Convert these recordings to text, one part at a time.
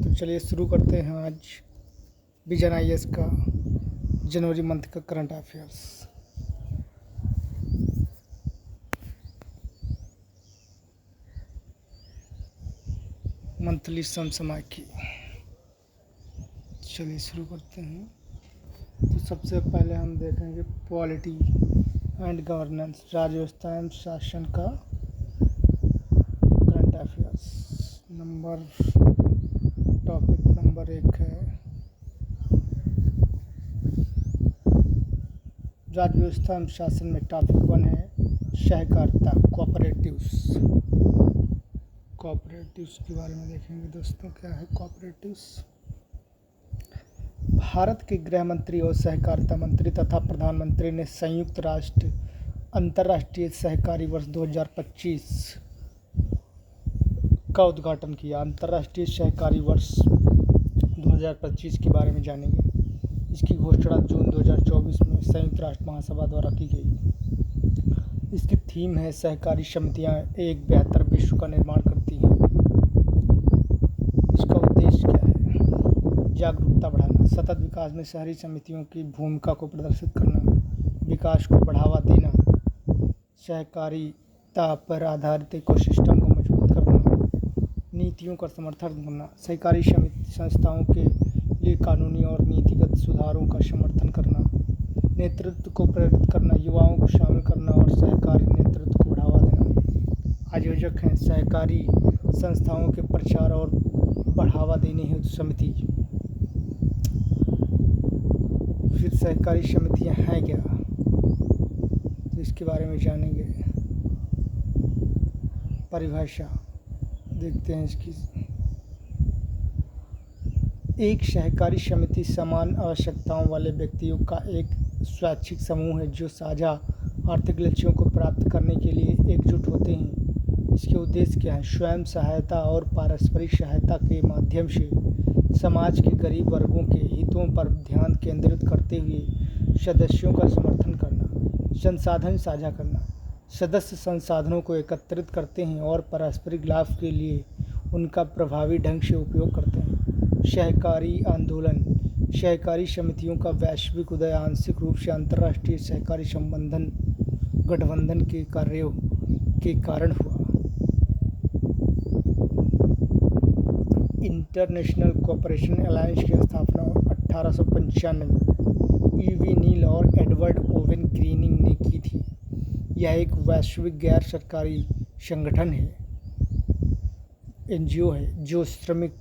तो चलिए शुरू करते हैं आज विजन IAS का जनवरी मंथ का करंट अफेयर्स। मंथली समसामयिकी। चलिए शुरू करते हैं। तो सबसे पहले हम देखेंगे पॉलिटी एंड गवर्नेंस, राज्य व्यवस्था एवं शासन का करंट अफेयर्स। टॉपिक नंबर 1 है राज्य व्यवस्था एवं शासन में। टॉपिक 1 है सहकारिता, कोऑपरेटिव्स के बारे में देखेंगे दोस्तों। क्या है कोऑपरेटिव्स? भारत के गृह मंत्री और सहकारिता मंत्री तथा प्रधानमंत्री ने संयुक्त राष्ट्र अंतर्राष्ट्रीय सहकारी वर्ष 2025 का उद्घाटन किया। अंतर्राष्ट्रीय सहकारी वर्ष 2025 के बारे में जानेंगे। इसकी घोषणा जून 2024 में संयुक्त राष्ट्र महासभा द्वारा की गई। इसकी थीम है सहकारी समितियां एक बेहतर विश्व का निर्माण करती हैं। इसका उद्देश्य क्या है? जागरूकता बढ़ाना, सतत विकास में शहरी समितियों की भूमिका को प्रदर्शित करना, विकास को बढ़ावा देना, सहकारिता पर आधारित इकोसिस्टम को मजबूत करना, नीतियों का समर्थन करना, सहकारी समिति संस्थाओं के लिए कानूनी और नीतिगत सुधारों का समर्थन करना, नेतृत्व को प्रेरित करना, युवाओं को शामिल करना और सहकारी नेतृत्व को बढ़ावा देना। आयोजक हैं सहकारी संस्थाओं के प्रचार और बढ़ावा देने हेतु समिति। फिर सहकारी समितियां हैं क्या, तो इसके बारे में जानेंगे। परिभाषा देखते हैं इसकी। एक सहकारी समिति समान आवश्यकताओं वाले व्यक्तियों का एक स्वैच्छिक समूह है जो साझा आर्थिक लक्ष्यों को प्राप्त करने के लिए एकजुट होते हैं। इसके उद्देश्य क्या है? स्वयं सहायता और पारस्परिक सहायता के माध्यम से समाज के गरीब वर्गों के हितों पर ध्यान केंद्रित करते हुए सदस्यों का समर्थन करना। संसाधन साझा करना, सदस्य संसाधनों को एकत्रित करते हैं और पारस्परिक लाभ के लिए उनका प्रभावी ढंग से उपयोग करते हैं। सहकारी आंदोलन, सहकारी समितियों का वैश्विक उदय आंशिक रूप से अंतर्राष्ट्रीय सहकारी गठबंधन के कार्यों के कारण हुआ। इंटरनेशनल कोऑपरेशन अलायंस की स्थापना 1895 में ईवी नील और एडवर्ड ओवेन ग्रीनिंग ने की थी। यह एक वैश्विक गैर सरकारी संगठन है, NGO है, जो श्रमिक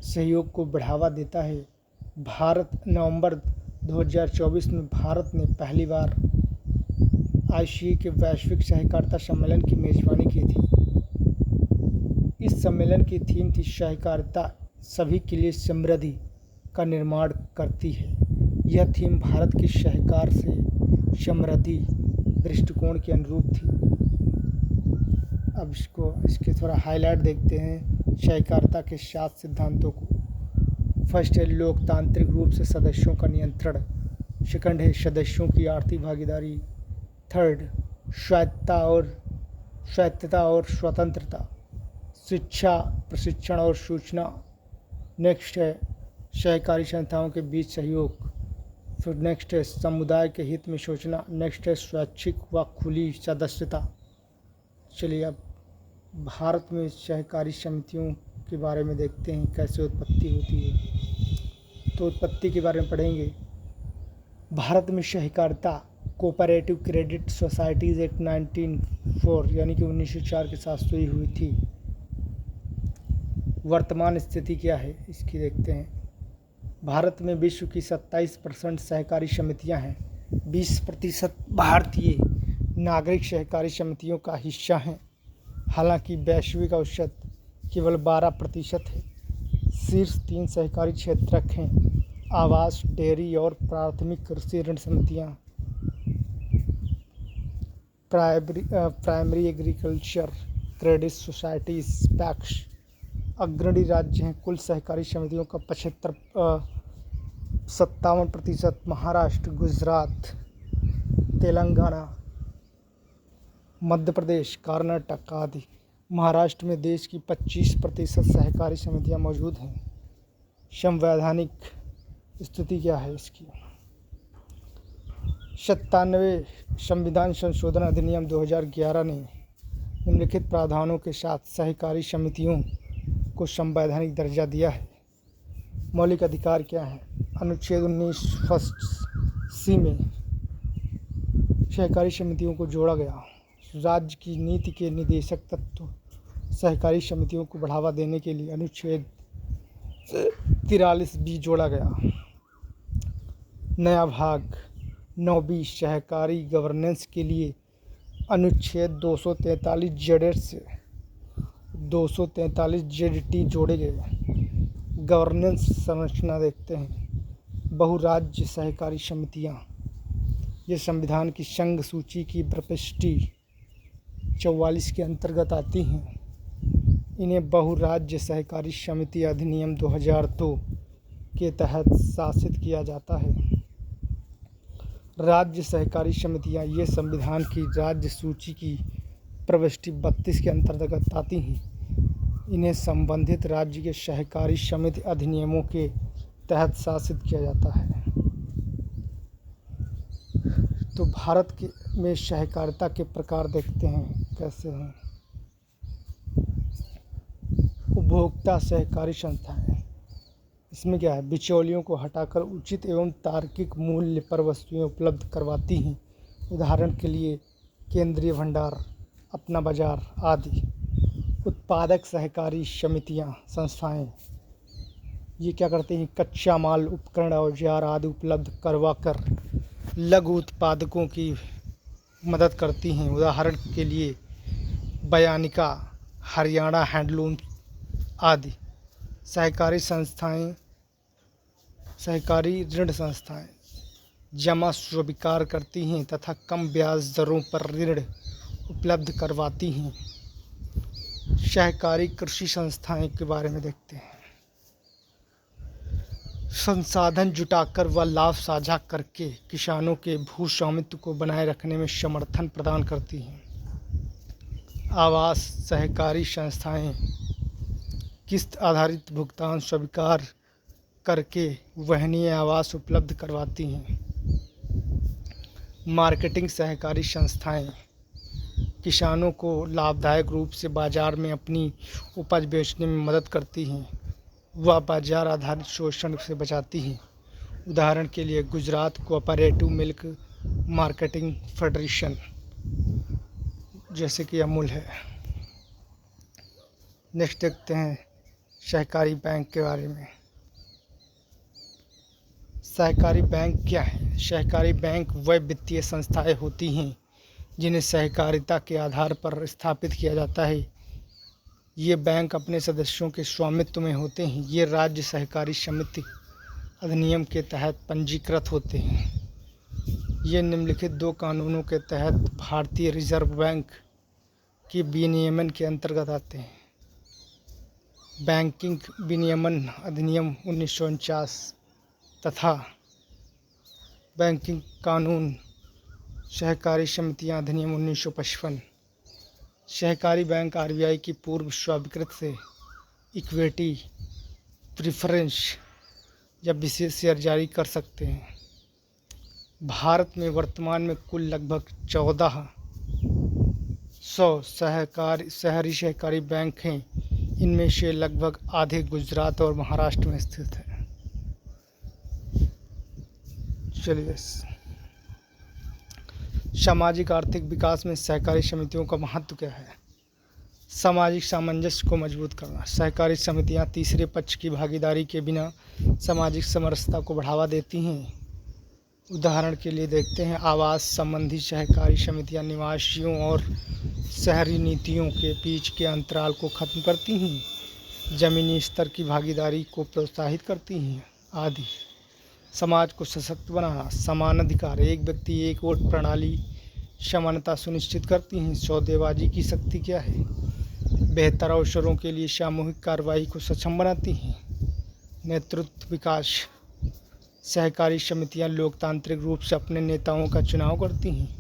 सहयोग को बढ़ावा देता है। नवंबर 2024 में भारत ने पहली बार ICA के वैश्विक सहकारिता सम्मेलन की मेजबानी की थी। इस सम्मेलन की थीम थी सहकारिता सभी के लिए समृद्धि का निर्माण करती है। यह थीम भारत की सहकार से समृद्धि दृष्टिकोण के अनुरूप थी। अब इसके थोड़ा हाईलाइट देखते हैं सहकारिता के 7 सिद्धांतों को। फर्स्ट है लोकतांत्रिक रूप से सदस्यों का नियंत्रण। सेकंड है सदस्यों की आर्थिक भागीदारी। थर्ड स्वायत्तता और स्वतंत्रता। शिक्षा, प्रशिक्षण और सूचना। नेक्स्ट है सहकारी संस्थाओं के बीच सहयोग। फिर नेक्स्ट है समुदाय के हित में सोचना। नेक्स्ट है स्वैच्छिक व खुली सदस्यता। चलिए अब भारत में सहकारी समितियों के बारे में देखते हैं कैसे उत्पत्ति होती है। तो उत्पत्ति के बारे में पढ़ेंगे। भारत में सहकारिता कोऑपरेटिव क्रेडिट सोसाइटीज़ एक्ट 1904 यानी कि 1904 के साथ शुरू हुई थी। वर्तमान स्थिति क्या है इसकी देखते हैं। भारत में विश्व की 27% सहकारी समितियां हैं। 20% भारतीय नागरिक सहकारी समितियों का हिस्सा हैं। हालांकि वैश्विक औसत केवल 12% है। शीर्ष 3 सहकारी क्षेत्रक हैं आवास, डेयरी और प्राथमिक कृषि ऋण समितियां। Primary agriculture credit societies PACS अग्रणी राज्य हैं। कुल सहकारी समितियों का 57% महाराष्ट्र, गुजरात, तेलंगाना, मध्य प्रदेश, कर्नाटक आदि। महाराष्ट्र में देश की 25% सहकारी समितियां मौजूद हैं। संवैधानिक स्थिति क्या है इसकी। 97 संविधान संशोधन अधिनियम 2011 ने निम्नलिखित प्रावधानों के साथ सहकारी समितियों को संवैधानिक दर्जा दिया है। मौलिक अधिकार क्या है। अनुच्छेद 19 फर्स्ट सी में सहकारी समितियों को जोड़ा गया। राज्य की नीति के निदेशक तत्व सहकारी समितियों को बढ़ावा देने के लिए अनुच्छेद 43 भी जोड़ा गया। नया भाग 9B सहकारी गवर्नेंस के लिए अनुच्छेद 243 जेड से 243 जेड जोड़े गए। गवर्नेंस संरचना देखते हैं। बहुराज्य सहकारी समितियां ये संविधान की संघ सूची की प्रविष्टि 44 के अंतर्गत आती हैं। इन्हें बहुराज्य सहकारी समिति अधिनियम 2002 के तहत शासित किया जाता है। राज्य सहकारी समितियां ये संविधान की राज्य सूची की प्रविष्टि 32 के अंतर्गत आती हैं। इन्हें संबंधित राज्य के सहकारी समिति अधिनियमों के तहत शासित किया जाता है। तो भारत में सहकारिता के प्रकार देखते हैं कैसे हैं। उपभोक्ता सहकारी संस्थाएं, इसमें क्या है, बिचौलियों को हटाकर उचित एवं तार्किक मूल्य पर वस्तुएं उपलब्ध करवाती हैं। उदाहरण के लिए केंद्रीय भंडार, अपना बाजार आदि। उत्पादक सहकारी समितियां संस्थाएं ये क्या करते हैं, कच्चा माल, उपकरण, औजार आदि उपलब्ध करवाकर लघु उत्पादकों की मदद करती हैं। उदाहरण के लिए बयानिका, हरियाणा हैंडलूम आदि। सहकारी संस्थाएं, सहकारी ऋण संस्थाएं जमा स्वीकार करती हैं तथा कम ब्याज दरों पर ऋण उपलब्ध करवाती हैं। सहकारी कृषि संस्थाएं के बारे में देखते हैं। संसाधन जुटाकर व लाभ साझा करके किसानों के भू स्वामित्व को बनाए रखने में समर्थन प्रदान करती हैं। आवास सहकारी संस्थाएं किस्त आधारित भुगतान स्वीकार करके वहनीय आवास उपलब्ध करवाती हैं। मार्केटिंग सहकारी संस्थाएं किसानों को लाभदायक रूप से बाजार में अपनी उपज बेचने में मदद करती हैं व बाजार आधारित शोषण से बचाती हैं। उदाहरण के लिए Gujarat cooperative milk marketing federation जैसे कि अमूल है। नेक्स्ट देखते हैं सहकारी बैंक के बारे में। सहकारी बैंक क्या है। सहकारी बैंक वह वित्तीय संस्थाएं होती हैं जिन्हें सहकारिता के आधार पर स्थापित किया जाता है। ये बैंक अपने सदस्यों के स्वामित्व में होते हैं। ये राज्य सहकारी समिति अधिनियम के तहत पंजीकृत होते हैं। ये निम्नलिखित दो कानूनों के तहत भारतीय रिजर्व बैंक की विनियमन के अंतर्गत आते हैं। बैंकिंग विनियमन अधिनियम 1949 तथा बैंकिंग कानून सहकारी समितियां अधिनियम 1955। सहकारी बैंक आरबीआई की पूर्व स्वीकृत से इक्विटी प्रेफरेंस या विशेष शेयर जारी कर सकते हैं। भारत में वर्तमान में कुल लगभग 1400 शहरी सहकारी बैंक हैं। इनमें से लगभग आधे गुजरात और महाराष्ट्र में स्थित हैं। चलिए, सामाजिक आर्थिक विकास में सहकारी समितियों का महत्व क्या है। सामाजिक सामंजस्य को मजबूत करना। सहकारी समितियां तीसरे पक्ष की भागीदारी के बिना सामाजिक समरसता को बढ़ावा देती हैं। उदाहरण के लिए देखते हैं आवास संबंधी सहकारी समितियां निवासियों और शहरी नीतियों के बीच के अंतराल को खत्म करती हैं, ज़मीनी स्तर की भागीदारी को प्रोत्साहित करती हैं आदि। समाज को सशक्त बनाना। समान अधिकार, एक व्यक्ति एक वोट प्रणाली समानता सुनिश्चित करती हैं। सौदेबाजी की शक्ति क्या है। बेहतर अवसरों के लिए सामूहिक कार्रवाई को सक्षम बनाती हैं। नेतृत्व विकास। सहकारी समितियां लोकतांत्रिक रूप से अपने नेताओं का चुनाव करती हैं।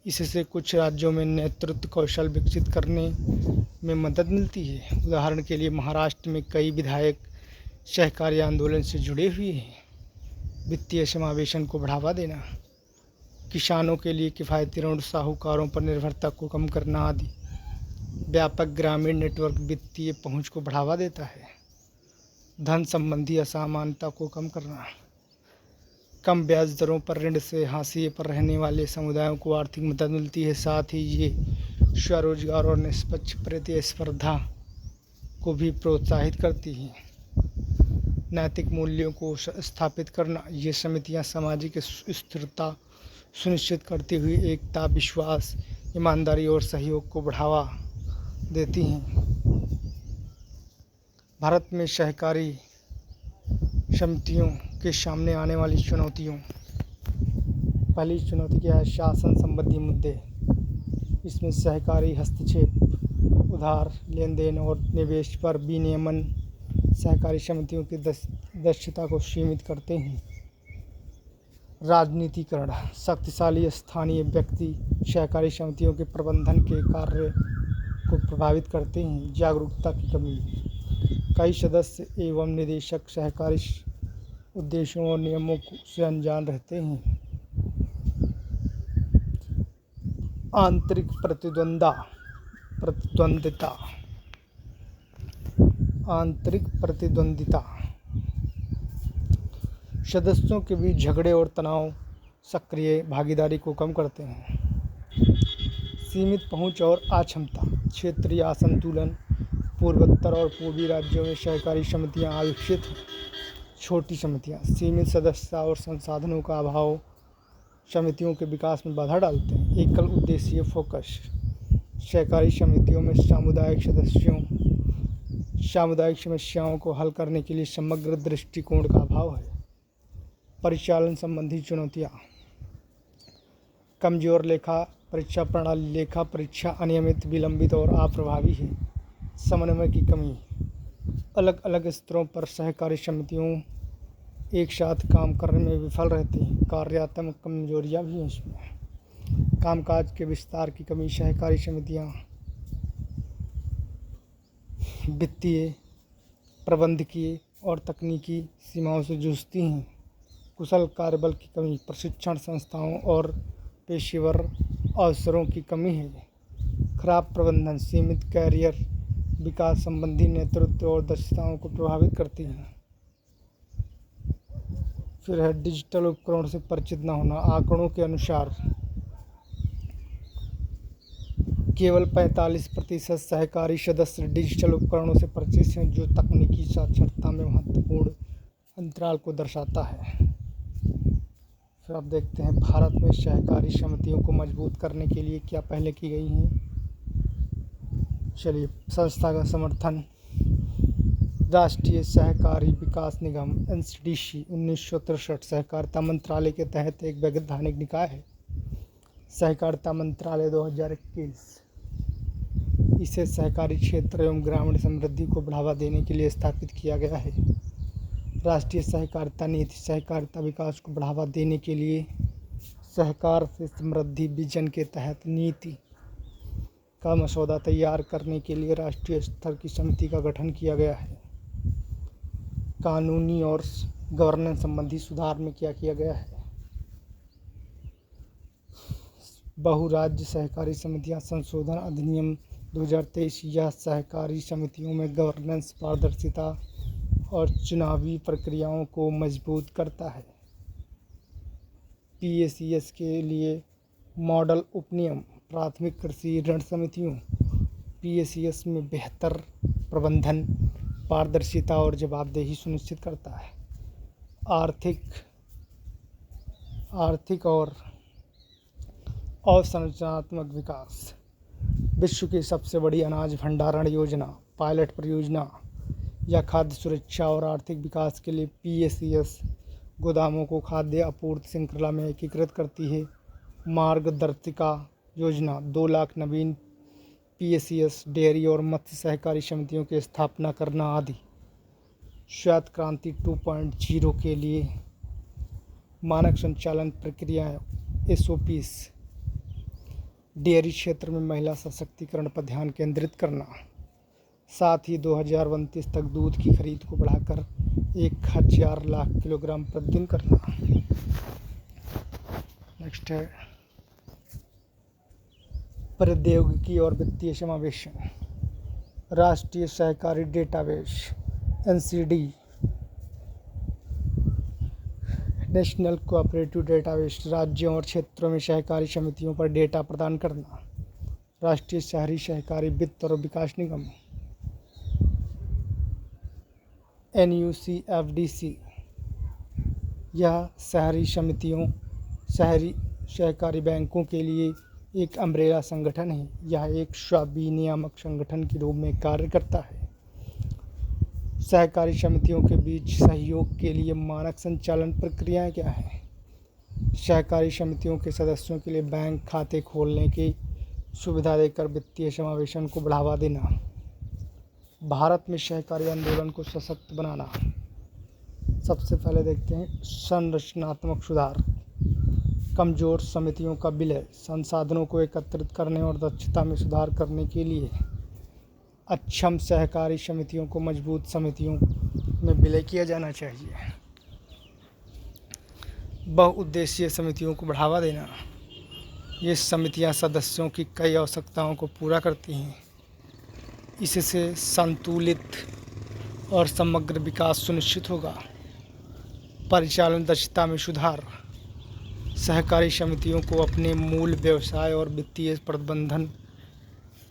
इससे कुछ राज्यों में नेतृत्व कौशल विकसित करने में मदद मिलती है। उदाहरण के लिए महाराष्ट्र में कई विधायक सहकारी आंदोलन से जुड़े हुए हैं। वित्तीय समावेशन को बढ़ावा देना, किसानों के लिए किफ़ायती ऋण, साहूकारों पर निर्भरता को कम करना आदि। व्यापक ग्रामीण नेटवर्क वित्तीय पहुंच को बढ़ावा देता है। धन संबंधी असमानता को कम करना, कम ब्याज दरों पर ऋण से हाशिए पर रहने वाले समुदायों को आर्थिक मदद मिलती है। साथ ही ये स्वरोजगार और निष्पक्ष प्रतिस्पर्धा को भी प्रोत्साहित करती है। नैतिक मूल्यों को स्थापित करना, ये समितियां सामाजिक स्थिरता सुनिश्चित करते हुए एकता, विश्वास, ईमानदारी और सहयोग को बढ़ावा देती हैं। भारत में सहकारी समितियों के सामने आने वाली चुनौतियों। पहली चुनौती क्या है? शासन संबंधी मुद्दे। इसमें सहकारी हस्तक्षेप, उधार लेन देन और निवेश पर विनियमन सहकारी समितियों की दक्षता को सीमित करते हैं। राजनीतिकरण, शक्तिशाली स्थानीय व्यक्ति सहकारी समितियों के प्रबंधन के कार्य को प्रभावित करते हैं। जागरूकता की कमी, कई सदस्य एवं निदेशक सहकारी उद्देश्यों और नियमों से अनजान रहते हैं। आंतरिक प्रतिद्वंदिता, सदस्यों के बीच झगड़े और तनाव सक्रिय भागीदारी को कम करते हैं। सीमित पहुंच और अक्षमता, क्षेत्रीय असंतुलन, पूर्वोत्तर और पूर्वी राज्यों में सहकारी समितियां अविकसित हैं। छोटी समितियां, सीमित सदस्यता और संसाधनों का अभाव समितियों के विकास में बाधा डालते हैं। एकल उद्देशीय फोकस, सहकारी समितियों में सामुदायिक समस्याओं को हल करने के लिए समग्र दृष्टिकोण का अभाव है। परिचालन संबंधी चुनौतियाँ, कमजोर लेखा परीक्षा प्रणाली, लेखा परीक्षा अनियमित, विलंबित और अप्रभावी है। समन्वय की कमी, अलग अलग स्तरों पर सहकारी समितियों एक साथ काम करने में विफल रहती हैं। कार्यात्मक कमजोरियां भी हैं इसमें। कामकाज के विस्तार की कमी, सहकारी समितियां वित्तीय, प्रबंधकीय और तकनीकी सीमाओं से जूझती हैं। कुशल कार्यबल की कमी, प्रशिक्षण संस्थाओं और पेशेवर अवसरों की कमी है। खराब प्रबंधन, सीमित कैरियर विकास संबंधी नेतृत्व और दक्षताओं को प्रभावित करती हैं। फिर है डिजिटल उपकरणों से परिचित न होना। आंकड़ों के अनुसार केवल 45% सहकारी सदस्य डिजिटल उपकरणों से परिचित हैं, जो तकनीकी साक्षरता में महत्वपूर्ण अंतराल को दर्शाता है। फिर आप देखते हैं भारत में सहकारी समितियों को मजबूत करने के लिए क्या पहले की गई हैं। चलिए, संस्था का समर्थन, राष्ट्रीय सहकारी विकास निगम NCDC 1963 सहकारिता मंत्रालय के तहत एक वैधानिक निकाय है। सहकारिता मंत्रालय 2021 इसे सहकारी क्षेत्र एवं ग्रामीण समृद्धि को बढ़ावा देने के लिए स्थापित किया गया है। राष्ट्रीय सहकारिता नीति, सहकारिता विकास को बढ़ावा देने के लिए सहकार से समृद्धि विजन के तहत नीति का मसौदा तैयार करने के लिए राष्ट्रीय स्तर की समिति का गठन किया गया है। कानूनी और गवर्नेंस संबंधी सुधार में क्या किया गया है? बहुराज्य सहकारी समितियां संशोधन अधिनियम 2023 यह सहकारी समितियों में गवर्नेंस, पारदर्शिता और चुनावी प्रक्रियाओं को मजबूत करता है। PACS के लिए मॉडल उपनियम, प्राथमिक कृषि ऋण समितियों PACS में बेहतर प्रबंधन, पारदर्शिता और जवाबदेही सुनिश्चित करता है। आर्थिक और अवसंरचनात्मक विकास, विश्व की सबसे बड़ी अनाज भंडारण योजना, पायलट परियोजना या खाद्य सुरक्षा और आर्थिक विकास के लिए PACS गोदामों को खाद्य आपूर्ति श्रृंखला में एकीकृत करती है। मार्गदर्शिका योजना, 2 लाख नवीन PACS डेयरी और मत्स्य सहकारी समितियों की स्थापना करना आदि। स्वायत्त क्रांति 2.0 के लिए मानक संचालन प्रक्रियाएं SOPs, डेयरी क्षेत्र में महिला सशक्तिकरण पर ध्यान केंद्रित करना। साथ ही 2029 तक दूध की खरीद को बढ़ाकर 1000 लाख किलोग्राम प्रतिदिन करना। नेक्स्ट है प्रौद्योगिकी और वित्तीय समावेशन। राष्ट्रीय सहकारी database NCD national cooperative database राज्यों और क्षेत्रों में सहकारी समितियों पर डेटा प्रदान करना। राष्ट्रीय शहरी सहकारी वित्त और विकास निगम NUCFDC यह शहरी समितियों, शहरी सहकारी बैंकों के लिए एक अम्ब्रेला संगठन है। यह एक स्वाभिनियामक संगठन के रूप में कार्य करता है। सहकारी समितियों के बीच सहयोग के लिए मानक संचालन प्रक्रियाएं क्या हैं? सहकारी समितियों के सदस्यों के लिए बैंक खाते खोलने की सुविधा देकर वित्तीय समावेशन को बढ़ावा देना। भारत में सहकारी आंदोलन को सशक्त बनाना। सबसे पहले देखते हैं संरचनात्मक सुधार। कमज़ोर समितियों का विलय, संसाधनों को एकत्रित करने और दक्षता में सुधार करने के लिए अक्षम सहकारी समितियों को मजबूत समितियों में विलय किया जाना चाहिए। बहुउद्देशीय समितियों को बढ़ावा देना। ये समितियां सदस्यों की कई आवश्यकताओं को पूरा करती हैं। इससे संतुलित और समग्र विकास सुनिश्चित होगा। परिचालन दक्षता में सुधार। सहकारी समितियों को अपने मूल व्यवसाय और वित्तीय प्रबंधन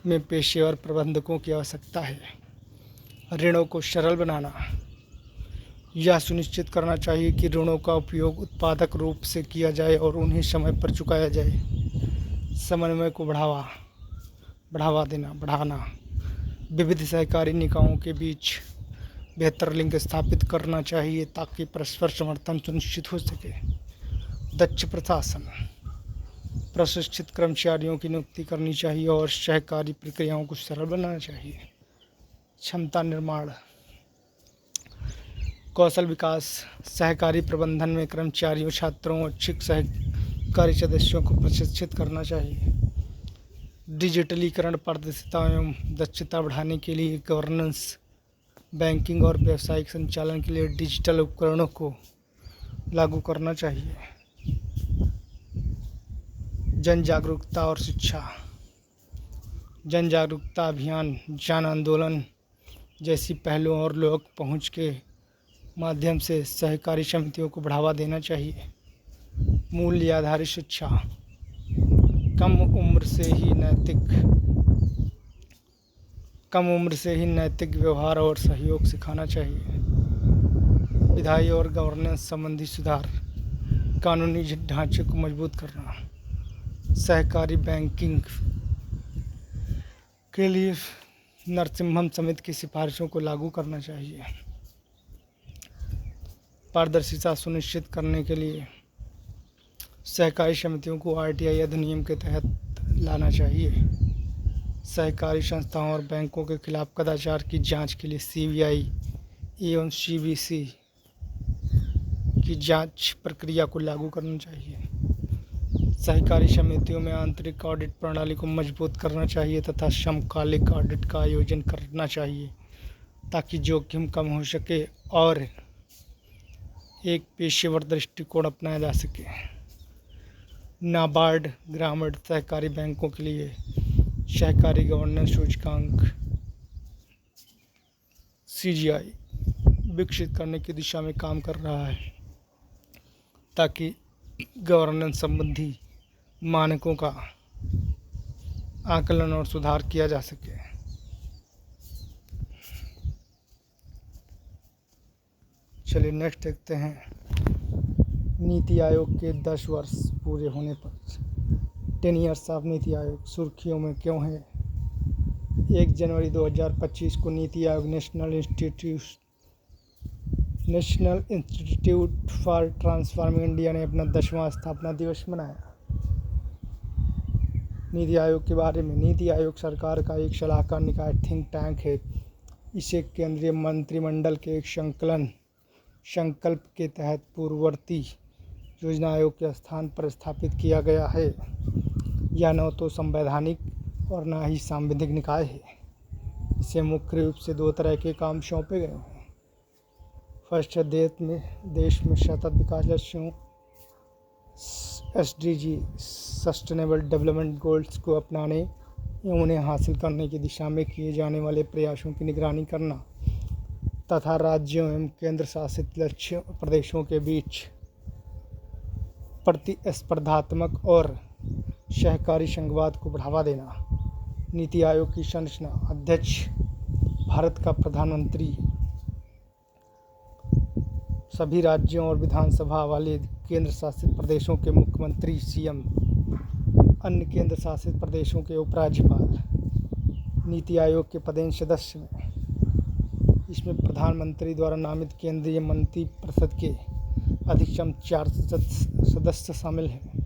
में पेशेवर प्रबंधकों की आवश्यकता है। ऋणों को सरल बनाना। यह सुनिश्चित करना चाहिए कि ऋणों का उपयोग उत्पादक रूप से किया जाए और उन्हें समय पर चुकाया जाए। समन्वय को बढ़ाना। विविध सहकारी निकायों के बीच बेहतर लिंक स्थापित करना चाहिए ताकि परस्पर समर्थन सुनिश्चित हो सके। दक्ष प्रशासन। प्रशिक्षित कर्मचारियों की नियुक्ति करनी चाहिए और सहकारी प्रक्रियाओं को सरल बनाना चाहिए। क्षमता निर्माण। कौशल विकास। सहकारी प्रबंधन में कर्मचारियों, छात्रों और इच्छुक सहकारी सदस्यों को प्रशिक्षित करना चाहिए। डिजिटलीकरण, पारदर्शिता एवं दक्षता बढ़ाने के लिए गवर्नेंस, बैंकिंग और व्यावसायिक संचालन के लिए डिजिटल उपकरणों को लागू करना चाहिए। जन जागरूकता और शिक्षा। जन जागरूकता अभियान, जन आंदोलन जैसी पहलों और लोक पहुंच के माध्यम से सहकारी समितियों को बढ़ावा देना चाहिए। मूल्य आधारित शिक्षा। कम उम्र से ही नैतिक व्यवहार और सहयोग सिखाना चाहिए। विधायी और गवर्नेंस संबंधी सुधार। कानूनी ढांचे को मजबूत करना। सहकारी बैंकिंग के लिए नरसिम्हम समिति की सिफारिशों को लागू करना चाहिए। पारदर्शिता सुनिश्चित करने के लिए सहकारी समितियों को RTI अधिनियम के तहत लाना चाहिए। सहकारी संस्थाओं और बैंकों के खिलाफ कदाचार की जांच के लिए CBI एवं CBC की जांच प्रक्रिया को लागू करना चाहिए। सहकारी समितियों में आंतरिक ऑडिट प्रणाली को मजबूत करना चाहिए तथा समकालिक ऑडिट का आयोजन करना चाहिए ताकि जोखिम कम हो सके और एक पेशेवर दृष्टिकोण अपनाया जा सके। नाबार्ड ग्रामीण सहकारी बैंकों के लिए सहकारी गवर्नेंस सूचकांक CGI विकसित करने की दिशा में काम कर रहा है ताकि गवर्नेंस संबंधी मानकों का आकलन और सुधार किया जा सके। चलिए नेक्स्ट देखते हैं नीति आयोग के 10 वर्ष पूरे होने पर 10 ईयर्स ऑफ नीति आयोग सुर्खियों में क्यों है। 1 जनवरी 2025 को NITI Aayog national institute for transforming India ने अपना 10वां स्थापना दिवस मनाया। नीति आयोग के बारे में। नीति आयोग सरकार का एक सलाहकार निकाय थिंक टैंक है। इसे केंद्रीय मंत्रिमंडल के एक संकल्प के तहत पूर्ववर्ती योजना आयोग के स्थान पर स्थापित किया गया है। यह न तो संवैधानिक और न ही सांविधिक निकाय है। इसे मुख्य रूप से 2 तरह के काम सौंपे गए हैं। फर्स्ट है देश में सतत विकास लक्ष्यों SDG सस्टेनेबल डेवलपमेंट गोल्स को अपनाने एवं उन्हें हासिल करने की दिशा में किए जाने वाले प्रयासों की निगरानी करना तथा राज्यों एवं केंद्र शासित लक्ष्य प्रदेशों के बीच प्रतिस्पर्धात्मक और सहकारी संघवाद को बढ़ावा देना। नीति आयोग की संरचना। अध्यक्ष भारत का प्रधानमंत्री, सभी राज्यों और विधानसभा वाले केंद्र शासित प्रदेशों के मुख्यमंत्री CM, अन्य केंद्र शासित प्रदेशों के उपराज्यपाल। नीति आयोग के पदेन सदस्य में इसमें प्रधानमंत्री द्वारा नामित केंद्रीय मंत्रिपरिषद के अधिकतम 4 सदस्य शामिल हैं।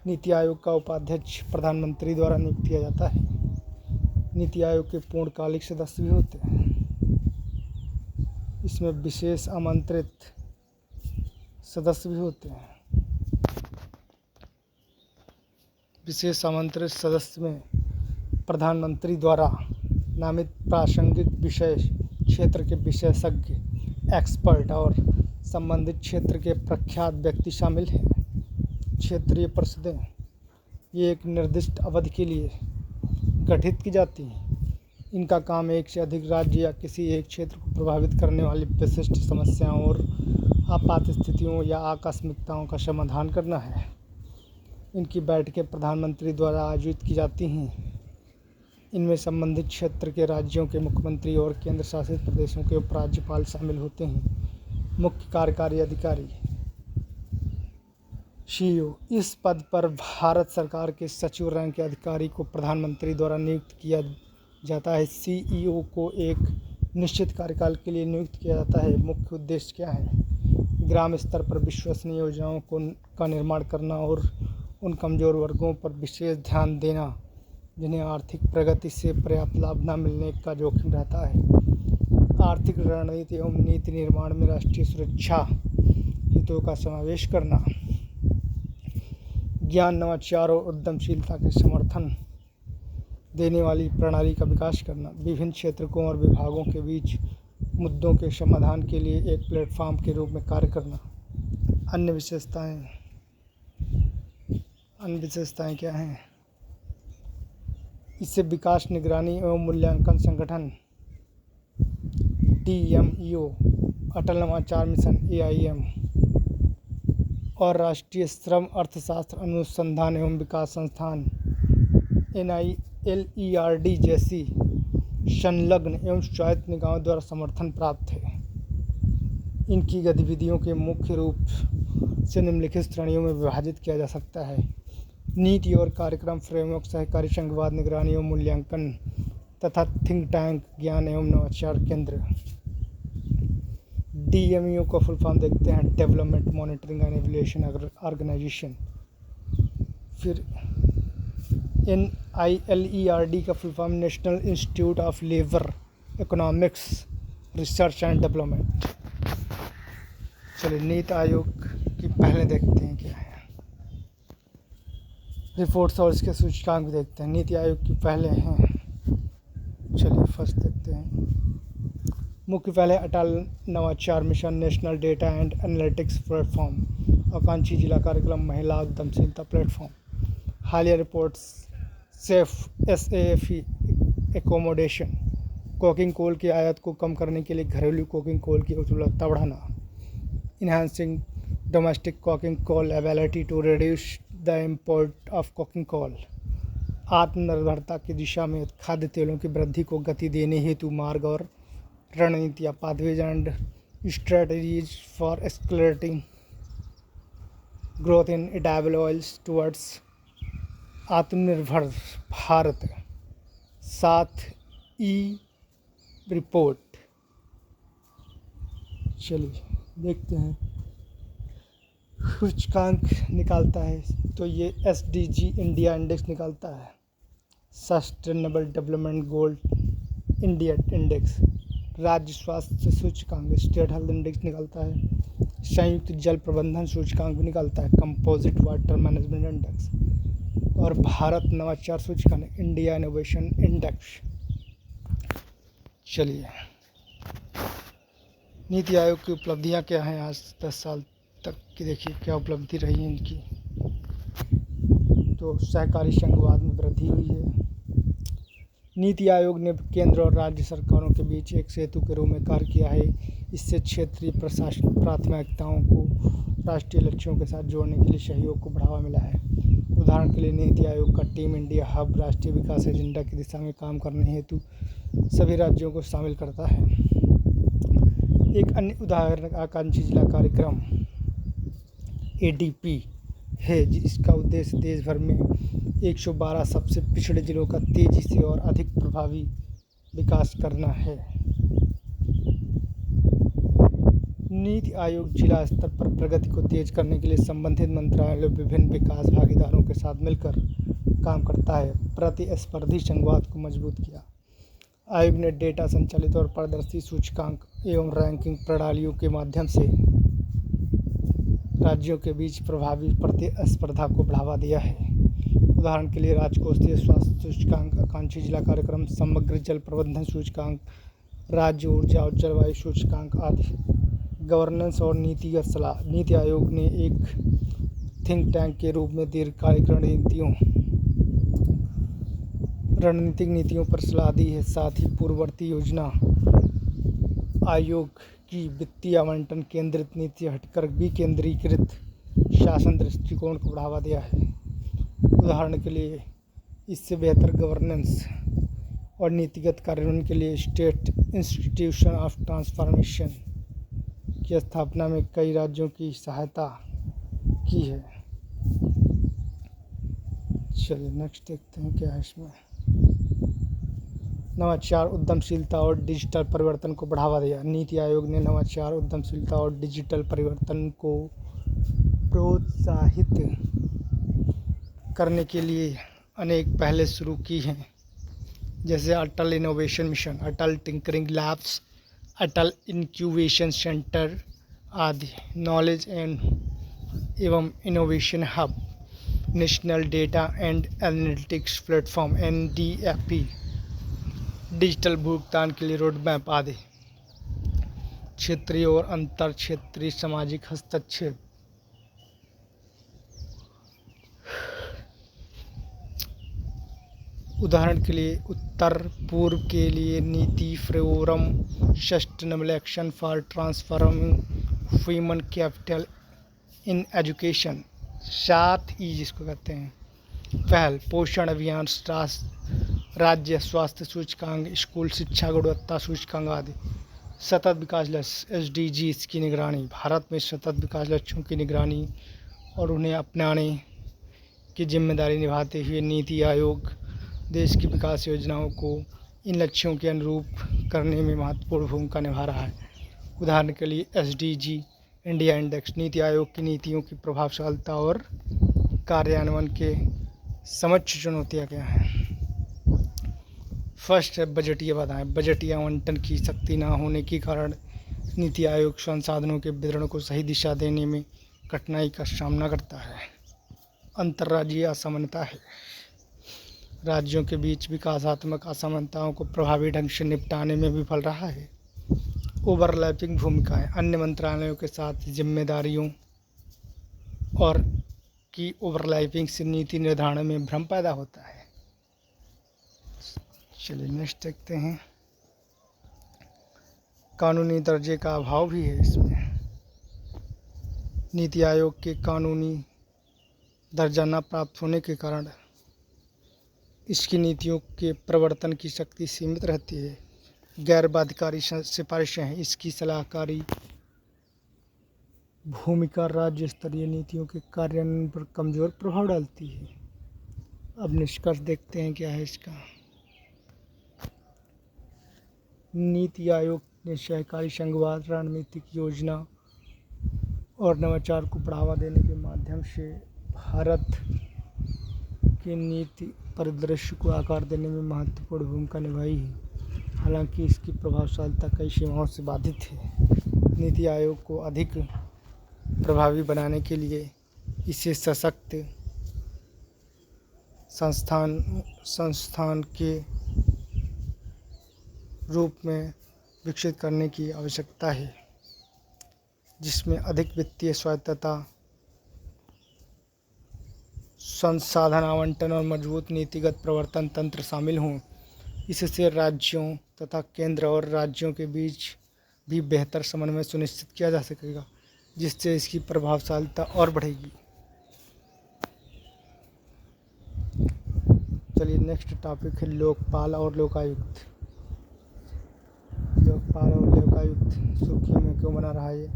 नीति आयोग का उपाध्यक्ष प्रधानमंत्री द्वारा नियुक्त किया जाता है। नीति आयोग के पूर्णकालिक सदस्य भी होते हैं। इसमें विशेष आमंत्रित सदस्य भी होते हैं। विशेष आमंत्रित सदस्य में प्रधानमंत्री द्वारा नामित प्रासंगिक विषय क्षेत्र के विशेषज्ञ, एक्सपर्ट और संबंधित क्षेत्र के प्रख्यात व्यक्ति शामिल हैं। क्षेत्रीय परिषदें ये एक निर्दिष्ट अवधि के लिए गठित की जाती हैं। इनका काम एक से अधिक राज्य या किसी एक क्षेत्र को प्रभावित करने वाली विशिष्ट समस्याओं और आपात स्थितियों या आकस्मिकताओं का समाधान करना है। इनकी बैठकें प्रधानमंत्री द्वारा आयोजित की जाती हैं। इनमें संबंधित क्षेत्र के राज्यों के मुख्यमंत्री और केंद्र शासित प्रदेशों के उपराज्यपाल शामिल होते हैं। मुख्य कार्यकारी अधिकारी CEO, इस पद पर भारत सरकार के सचिव रैंक के अधिकारी को प्रधानमंत्री द्वारा नियुक्त किया जाता है। CEO को एक निश्चित कार्यकाल के लिए नियुक्त किया जाता है। मुख्य उद्देश्य क्या है? ग्राम स्तर पर विश्वसनीय योजनाओं का निर्माण करना और उन कमज़ोर वर्गों पर विशेष ध्यान देना जिन्हें आर्थिक प्रगति से पर्याप्त लाभ न मिलने का जोखिम रहता है। आर्थिक रणनीति एवं नीति निर्माण में राष्ट्रीय सुरक्षा हितों का समावेश करना। ज्ञान, नवाचार और उद्यमशीलता के समर्थन देने वाली प्रणाली का विकास करना। विभिन्न क्षेत्रों और विभागों के बीच मुद्दों के समाधान के लिए एक प्लेटफॉर्म के रूप में कार्य करना। अन्य विशेषताएं क्या हैं? इससे विकास, निगरानी एवं मूल्यांकन संगठन DMEO, अटल नवाचार मिशन AIM और राष्ट्रीय श्रम अर्थशास्त्र अनुसंधान एवं विकास संस्थान NILERD जैसी संलग्न एवं स्वायत्त निकायों द्वारा समर्थन प्राप्त है। इनकी गतिविधियों के मुख्य रूप से निम्नलिखित श्रेणियों में विभाजित किया जा सकता है। नीति और कार्यक्रम फ्रेमवर्क, सहकारी संघवाद, निगरानी एवं मूल्यांकन तथा थिंक टैंक, ज्ञान एवं नवाचार केंद्र। DMEO का फुल फॉर्म देखते हैं, डेवलपमेंट मॉनिटरिंग एंड एवल्यूएशन ऑर्गेनाइजेशन। फिर NILERD का full form, national institute of labour economics research and development. चलिए नीति आयोग की पहले देखते हैं क्या है। रिपोर्ट्स और इसके सूचकांक भी देखते हैं। नीति आयोग की पहले हैं, चलिए फर्स्ट देखते हैं। मुख्य पहले अटल नवाचार mission, national data and analytics platform, आकांक्षी जिला कार्यक्रम, महिला उद्यमशीलता प्लेटफॉर्म। हालिया reports, SAFE accommodation, coking coal की आयात को कम करने के लिए घरेलू कोकिंग कोल की उपलब्धता बढ़ाना। Enhancing domestic coking coal ability to reduce the import of coking coal. आत्मनिर्भरता की दिशा में खाद्य तेलों की वृद्धि को गति देने हेतु मार्ग और रणनीतियाँ, pathways and strategies for accelerating growth in edible oils towards Aatmanirbhar Bharat. 7E report. चलिए देखते हैं सूचकांक निकालता है तो ये SDG इंडिया इंडेक्स निकालता है, sustainable development goal India index. राज्य स्वास्थ्य सूचकांक, स्टेट हेल्थ इंडेक्स निकालता है। संयुक्त जल प्रबंधन सूचकांक भी निकालता है, कंपोजिट वाटर मैनेजमेंट इंडेक्स। और भारत नवाचार सूचकांक, इंडिया इनोवेशन इंडेक्स। चलिए, नीति आयोग की उपलब्धियां क्या हैं आज 10 साल तक की, देखिए क्या उपलब्धि रही है इनकी। तो सहकारी संघवाद में वृद्धि हुई है। नीति आयोग ने केंद्र और राज्य सरकारों के बीच एक सेतु के रूप में कार्य किया है। इससे क्षेत्रीय प्रशासन प्राथमिकताओं को राष्ट्रीय लक्ष्यों के साथ जोड़ने के लिए सहयोग को बढ़ावा मिला है। उदाहरण के लिए नीति आयोग का टीम इंडिया हब राष्ट्रीय विकास एजेंडा की दिशा में काम करने हेतु सभी राज्यों को शामिल करता है। एक अन्य उदाहरण आकांक्षी जिला कार्यक्रम ADP है, जिसका उद्देश्य देश भर में 112 सबसे पिछड़े जिलों का तेजी से और अधिक प्रभावी विकास करना है। नीति आयोग जिला स्तर पर प्रगति को तेज करने के लिए संबंधित मंत्रालयों विभिन्न विकास भागीदारों के साथ मिलकर काम करता है। प्रतिस्पर्धी संघवाद को मजबूत किया। आयोग ने डेटा संचालित और पारदर्शी सूचकांक एवं रैंकिंग प्रणालियों के माध्यम से राज्यों के बीच प्रभावी प्रतिस्पर्धा को बढ़ावा दिया है। उदाहरण के लिए राजकोषीय स्वास्थ्य सूचकांक, आकांक्षी जिला कार्यक्रम, समग्र जल प्रबंधन सूचकांक, राज्य ऊर्जा और जलवायु सूचकांक आदि। गवर्नेंस और नीतिगत सलाह। नीति आयोग ने एक थिंक टैंक के रूप में दीर्घकालिक रणनीतिक नीतियों पर सलाह दी है। साथ ही पूर्ववर्ती योजना आयोग की वित्तीय आवंटन केंद्रित नीति हटकर विकेंद्रीकृत शासन दृष्टिकोण को बढ़ावा दिया है। उदाहरण के लिए इससे बेहतर गवर्नेंस और नीतिगत कार्यान्वयन के लिए स्टेट इंस्टीट्यूशन ऑफ ट्रांसफॉर्मेशन की स्थापना में कई राज्यों की सहायता की है। चलिए नेक्स्ट देखते हैं क्या है इसमें। नवाचार, उद्यमशीलता और डिजिटल परिवर्तन को बढ़ावा दिया। नीति आयोग ने नवाचार, उद्यमशीलता और डिजिटल परिवर्तन को प्रोत्साहित करने के लिए अनेक पहले शुरू की हैं, जैसे अटल इनोवेशन मिशन, अटल टिंकरिंग लैब्स, अटल इंक्यूबेशन सेंटर आदि। नॉलेज एवं innovation hub, national data and analytics platform NDFP, digital भुगतान के लिए रोड मैप आदि। क्षेत्रीय और अंतर क्षेत्रीय सामाजिक हस्तक्षेप। उदाहरण के लिए उत्तर पूर्व के लिए नीति forum, sustainable action for transforming human capital in education, 7E जिसको कहते हैं, पहल, पोषण अभियान, राज्य स्वास्थ्य सूचकांक, स्कूल शिक्षा गुणवत्ता सूचकांक आदि। सतत विकास लक्ष्य SDGs की निगरानी। भारत में सतत विकास लक्ष्यों की निगरानी और उन्हें अपनाने की जिम्मेदारी निभाते हुए नीति आयोग देश की विकास योजनाओं को इन लक्ष्यों के अनुरूप करने में महत्वपूर्ण भूमिका निभा रहा है। उदाहरण के लिए SDG India index NITI Aayog की नीतियों की प्रभावशीलता और कार्यान्वयन के समक्ष चुनौतियाँ क्या हैं। फर्स्ट है बजटीय बाधाएं। बजटीय आवंटन की शक्ति न होने के कारण नीति आयोग संसाधनों के वितरण को सही दिशा देने में कठिनाई का सामना करता है। अंतर्राज्यीय असमानता है। राज्यों के बीच विकासात्मक असमानताओं को प्रभावी ढंग से निपटाने में विफल रहा है। ओवरलैपिंग भूमिकाएं। अन्य मंत्रालयों के साथ जिम्मेदारियों और की ओवरलैपिंग से नीति निर्धारण में भ्रम पैदा होता है। चलिए नेक्स्ट देखते हैं। कानूनी दर्जे का अभाव भी है इसमें। नीति आयोग के कानूनी दर्जा न प्राप्त होने के कारण इसकी नीतियों के प्रवर्तन की शक्ति सीमित रहती है। गैर बाध्यकारी सिफारिशें हैं। इसकी सलाहकारी भूमिका राज्य स्तरीय नीतियों के कार्यान्वयन पर कमज़ोर प्रभाव डालती है। अब निष्कर्ष देखते हैं क्या है इसका। नीति आयोग ने सहकारी संघवाद, रणनीतिक योजना और नवाचार को बढ़ावा देने के माध्यम से भारत के नीति परिदृश्य को आकार देने में महत्वपूर्ण भूमिका निभाई है। हालांकि इसकी प्रभावशीलता कई सीमाओं से बाधित है। नीति आयोग को अधिक प्रभावी बनाने के लिए इसे सशक्त संस्थान के रूप में विकसित करने की आवश्यकता है, जिसमें अधिक वित्तीय स्वायत्तता, संसाधन आवंटन और मजबूत नीतिगत प्रवर्तन तंत्र शामिल हों। इससे राज्यों तथा केंद्र और राज्यों के बीच भी बेहतर समन्वय सुनिश्चित किया जा सकेगा, जिससे इसकी प्रभावशीलता और बढ़ेगी। चलिए नेक्स्ट टॉपिक है लोकपाल और लोकायुक्त। लोकपाल और लोकायुक्त सुर्खियों में क्यों बना रहा है?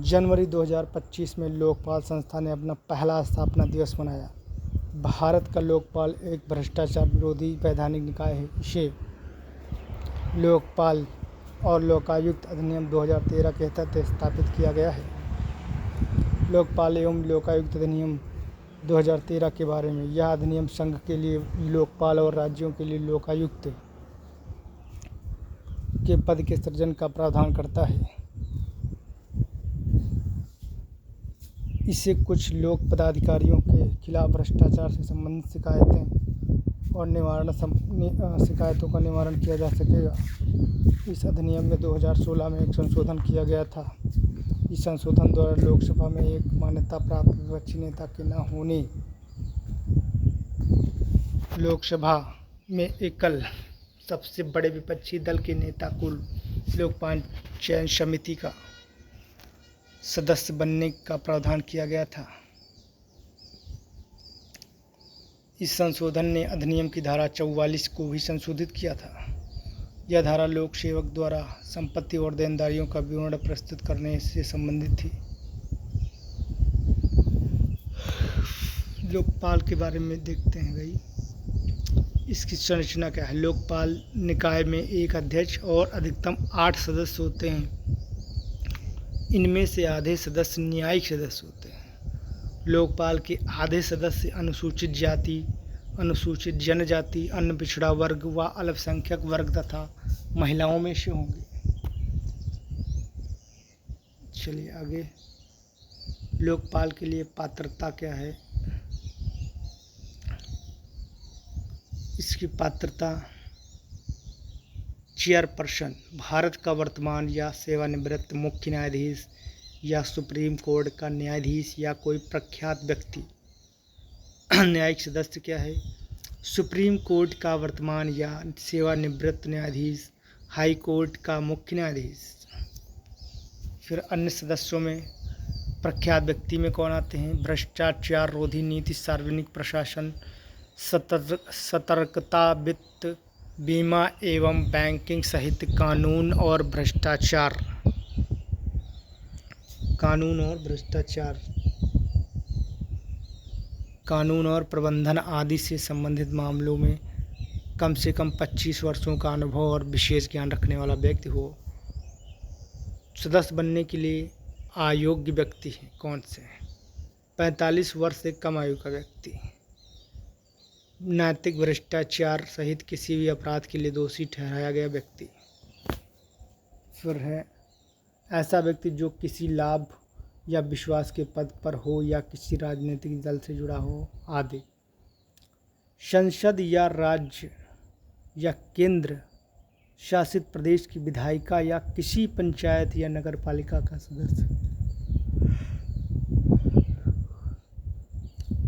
जनवरी 2025 में लोकपाल संस्था ने अपना पहला स्थापना दिवस मनाया। भारत का लोकपाल एक भ्रष्टाचार विरोधी वैधानिक निकाय है। इसे लोकपाल और लोकायुक्त अधिनियम 2013 के तहत स्थापित किया गया है। लोकपाल एवं लोकायुक्त अधिनियम 2013 के बारे में, यह अधिनियम संघ के लिए लोकपाल और राज्यों के लिए लोकायुक्त के पद के सृजन का प्रावधान करता है। इससे कुछ लोक पदाधिकारियों के खिलाफ भ्रष्टाचार से संबंधित शिकायतें और शिकायतों का निवारण किया जा सकेगा। इस अधिनियम में 2016 में एक संशोधन किया गया था। इस संशोधन द्वारा लोकसभा में एक मान्यता प्राप्त विपक्षी नेता के न होने, लोकसभा में एकल सबसे बड़े विपक्षी दल के नेता को लोकपाल चयन समिति का सदस्य बनने का प्रावधान किया गया था। इस संशोधन ने अधिनियम की धारा 44 को भी संशोधित किया था। यह धारा लोक सेवक द्वारा संपत्ति और देनदारियों का विवरण प्रस्तुत करने से संबंधित थी। लोकपाल के बारे में देखते हैं भाई, इसकी संरचना क्या है। लोकपाल निकाय में एक अध्यक्ष और अधिकतम 8 सदस्य होते हैं। इनमें से आधे सदस्य न्यायिक सदस्य होते हैं। लोकपाल के आधे सदस्य अनुसूचित जाति, अनुसूचित जनजाति, अन्य पिछड़ा वर्ग व अल्पसंख्यक वर्ग तथा महिलाओं में से होंगे। चलिए आगे, लोकपाल के लिए पात्रता क्या है। इसकी पात्रता चेयरपर्सन, भारत का वर्तमान या सेवानिवृत्त मुख्य न्यायाधीश या सुप्रीम कोर्ट का न्यायाधीश या कोई प्रख्यात व्यक्ति। न्यायिक सदस्य क्या है, सुप्रीम कोर्ट का वर्तमान या सेवानिवृत्त न्यायाधीश, हाई कोर्ट का मुख्य न्यायाधीश। फिर अन्य सदस्यों में प्रख्यात व्यक्ति में कौन आते हैं, भ्रष्टाचार रोधी नीति, सार्वजनिक प्रशासन, सतर्कता, वित्त, बीमा एवं बैंकिंग सहित कानून और भ्रष्टाचार, कानून और प्रबंधन आदि से संबंधित मामलों में कम से कम 25 वर्षों का अनुभव और विशेष ज्ञान रखने वाला व्यक्ति हो। सदस्य बनने के लिए अयोग्य व्यक्ति हैं कौन से, 45 वर्ष से कम आयु का व्यक्ति, नैतिक भ्रष्टाचार सहित किसी भी अपराध के लिए दोषी ठहराया गया व्यक्ति। फिर है ऐसा व्यक्ति जो किसी लाभ या विश्वास के पद पर हो या किसी राजनीतिक दल से जुड़ा हो आदि। संसद या राज्य या केंद्र शासित प्रदेश की विधायिका या किसी पंचायत या नगर पालिका का सदस्य।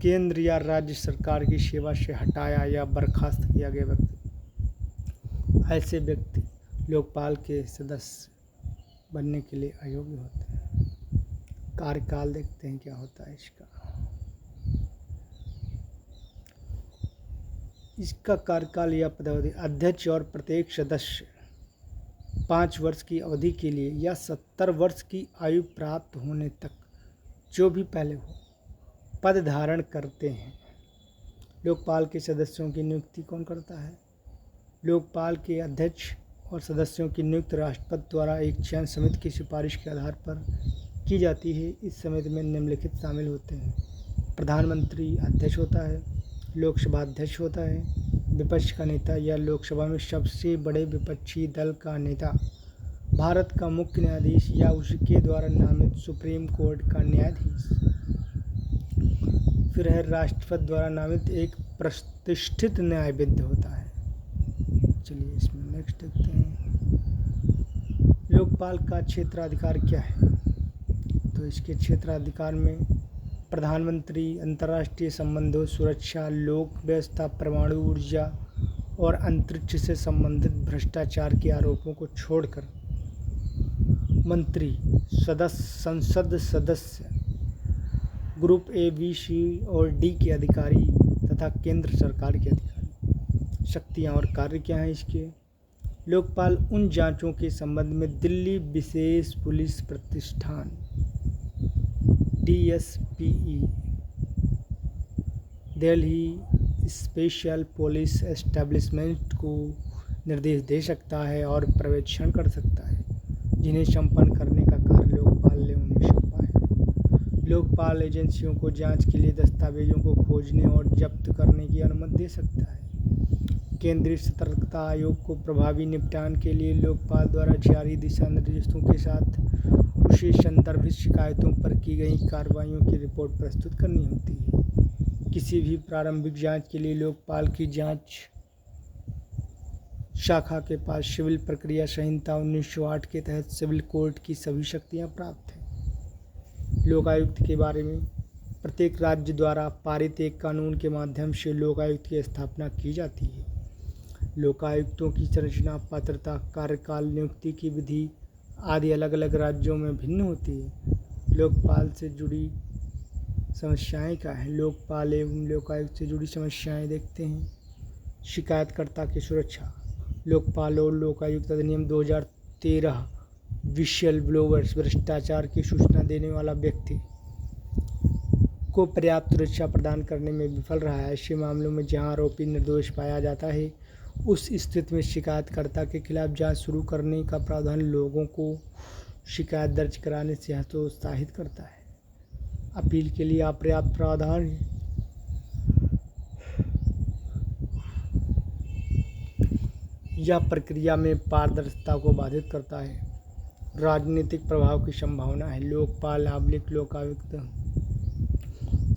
केंद्र या राज्य सरकार की सेवा से हटाया या बर्खास्त किया गया व्यक्ति। ऐसे व्यक्ति लोकपाल के सदस्य बनने के लिए अयोग्य होते हैं। कार्यकाल देखते हैं क्या होता है इसका कार्यकाल या पदावधि। अध्यक्ष और प्रत्येक सदस्य 5 वर्ष की अवधि के लिए या 70 वर्ष की आयु प्राप्त होने तक, जो भी पहले हो, पद धारण करते हैं। लोकपाल के सदस्यों की नियुक्ति कौन करता है। लोकपाल के अध्यक्ष और सदस्यों की नियुक्ति राष्ट्रपति द्वारा एक चयन समिति की सिफारिश के आधार पर की जाती है। इस समिति में निम्नलिखित शामिल होते हैं, प्रधानमंत्री अध्यक्ष होता है, लोकसभा अध्यक्ष होता है, विपक्ष का नेता या लोकसभा में सबसे बड़े विपक्षी दल का नेता, भारत का मुख्य न्यायाधीश या उसके द्वारा नामित सुप्रीम कोर्ट का न्यायाधीश। फिर है राष्ट्रपति द्वारा नामित एक प्रतिष्ठित न्यायविद होता है। चलिए इसमें नेक्स्ट देखते हैं। लोकपाल का क्षेत्राधिकार क्या है? तो इसके क्षेत्राधिकार में प्रधानमंत्री अंतर्राष्ट्रीय संबंधों, सुरक्षा, लोक व्यवस्था, परमाणु ऊर्जा और अंतरिक्ष से संबंधित भ्रष्टाचार के आरोपों को छोड़कर मंत्री, संसद सदस्य, ग्रुप ए, बी, सी और डी के अधिकारी तथा केंद्र सरकार के अधिकारी। शक्तियां और कार्य क्या हैं इसके? लोकपाल उन जांचों के संबंध में दिल्ली विशेष पुलिस प्रतिष्ठान DSPE, Delhi special police establishment को निर्देश दे सकता है और पर्यवेक्षण कर सकता है, जिन्हें संपन्न करने का कार्य लोकपाल ने उन्हें सौंपा है। लोकपाल एजेंसियों को जांच के लिए दस्तावेजों को खोजने और जब्त करने की अनुमति दे सकता है। केंद्रीय सतर्कता आयोग को प्रभावी निपटान के लिए लोकपाल द्वारा जारी दिशा निर्देशों के साथ उसे संदर्भित शिकायतों पर की गई कार्रवाइयों की रिपोर्ट प्रस्तुत करनी होती है। किसी भी प्रारंभिक जांच के लिए लोकपाल की जांच शाखा के पास सिविल प्रक्रिया संहिता 1908 के तहत सिविल कोर्ट की सभी शक्तियां प्राप्त हैं। लोकायुक्त के बारे में प्रत्येक राज्य द्वारा पारित एक कानून के माध्यम से लोकायुक्त की स्थापना की जाती है। लोकायुक्तों की संरचना, पात्रता, कार्यकाल, नियुक्ति की विधि आदि अलग अलग राज्यों में भिन्न होती है। लोकपाल से जुड़ी समस्याएं क्या है? लोकपाल एवं लोकायुक्त से जुड़ी समस्याएं देखते हैं। शिकायतकर्ता की सुरक्षा। लोकपाल और लोकायुक्त अधिनियम 2013 विशेल ब्लोवर्स, भ्रष्टाचार की सूचना देने वाला व्यक्ति को पर्याप्त सुरक्षा प्रदान करने में विफल रहा है। ऐसे मामलों में जहां आरोपी निर्दोष पाया जाता है, उस स्थिति में शिकायतकर्ता के खिलाफ जांच शुरू करने का प्रावधान लोगों को शिकायत दर्ज कराने से हतोत्साहित करता है। अपील के लिए अपर्याप्त प्रावधान है। यह प्रक्रिया में पारदर्शिता को बाधित करता है। राजनीतिक प्रभाव की संभावना है। लोकपाल आबलिक लोकायुक्त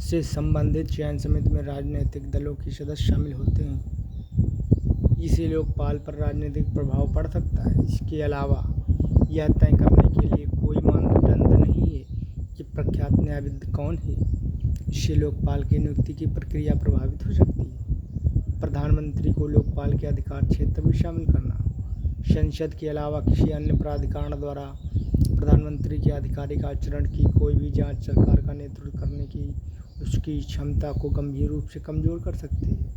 से संबंधित चयन समिति में राजनीतिक दलों के सदस्य शामिल होते हैं। इसे लोकपाल पर राजनीतिक प्रभाव पड़ सकता है। इसके अलावा यह तय करने के लिए कोई मानदंड नहीं है कि प्रख्यात न्यायविद कौन है। इससे लोकपाल की नियुक्ति की प्रक्रिया प्रभावित हो सकती है। प्रधानमंत्री को लोकपाल के अधिकार क्षेत्र में शामिल करना। संसद के अलावा किसी अन्य प्राधिकरण द्वारा प्रधानमंत्री के आधिकारिक आचरण की कोई भी जांच सरकार का नेतृत्व करने की उसकी क्षमता को गंभीर रूप से कमजोर कर सकती है।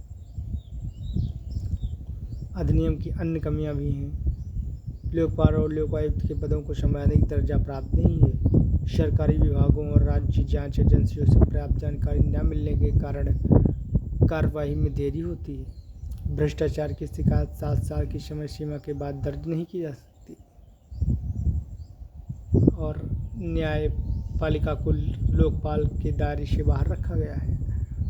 अधिनियम की अन्य कमियां भी हैं। लोकपाल और लोकायुक्त के पदों को संवैधानिक दर्जा प्राप्त नहीं है। सरकारी विभागों और राज्य जांच एजेंसियों से पर्याप्त जानकारी न मिलने के कारण कार्रवाई में देरी होती है। भ्रष्टाचार की शिकायत 7 साल की समय सीमा के बाद दर्ज नहीं की जा सकती और न्यायपालिका को लोकपाल के दायरे से बाहर रखा गया है।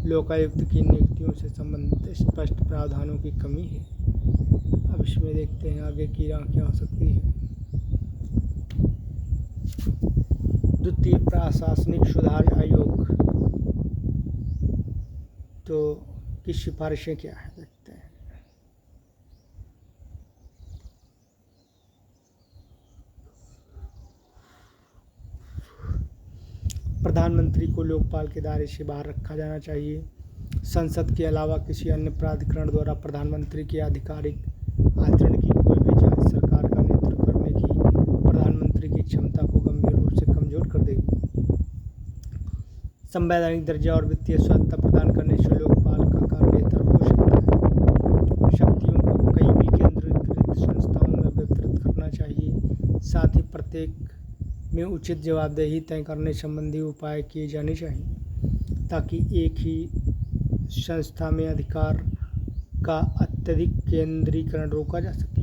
लोकायुक्त की नियुक्तियों से संबंधित स्पष्ट प्रावधानों की कमी है। अब इसमें देखते हैं आगे की राह क्या हो सकती है। द्वितीय प्रशासनिक सुधार आयोग तो की सिफारिशें क्या है देखते हैं। प्रधानमंत्री को लोकपाल के दायरे से बाहर रखा जाना चाहिए। संसद के अलावा किसी अन्य प्राधिकरण द्वारा प्रधानमंत्री के आधिकारिक आचरण की कोई भी जांच सरकार का नेतृत्व करने की प्रधानमंत्री की क्षमता को गंभीर रूप से कमजोर कर देगी। संवैधानिक दर्जा और वित्तीय स्वायत्तता प्रदान करने से लोकपाल का कार्य बेहतर हो सकता है। शक्तियों को कई भी केंद्रीकृत संस्थाओं में वितरित करना चाहिए। साथ ही प्रत्येक में उचित जवाबदेही तय करने संबंधी उपाय किए जाने चाहिए ताकि एक ही संस्था में अधिकार का अत्यधिक केंद्रीकरण रोका जा सके।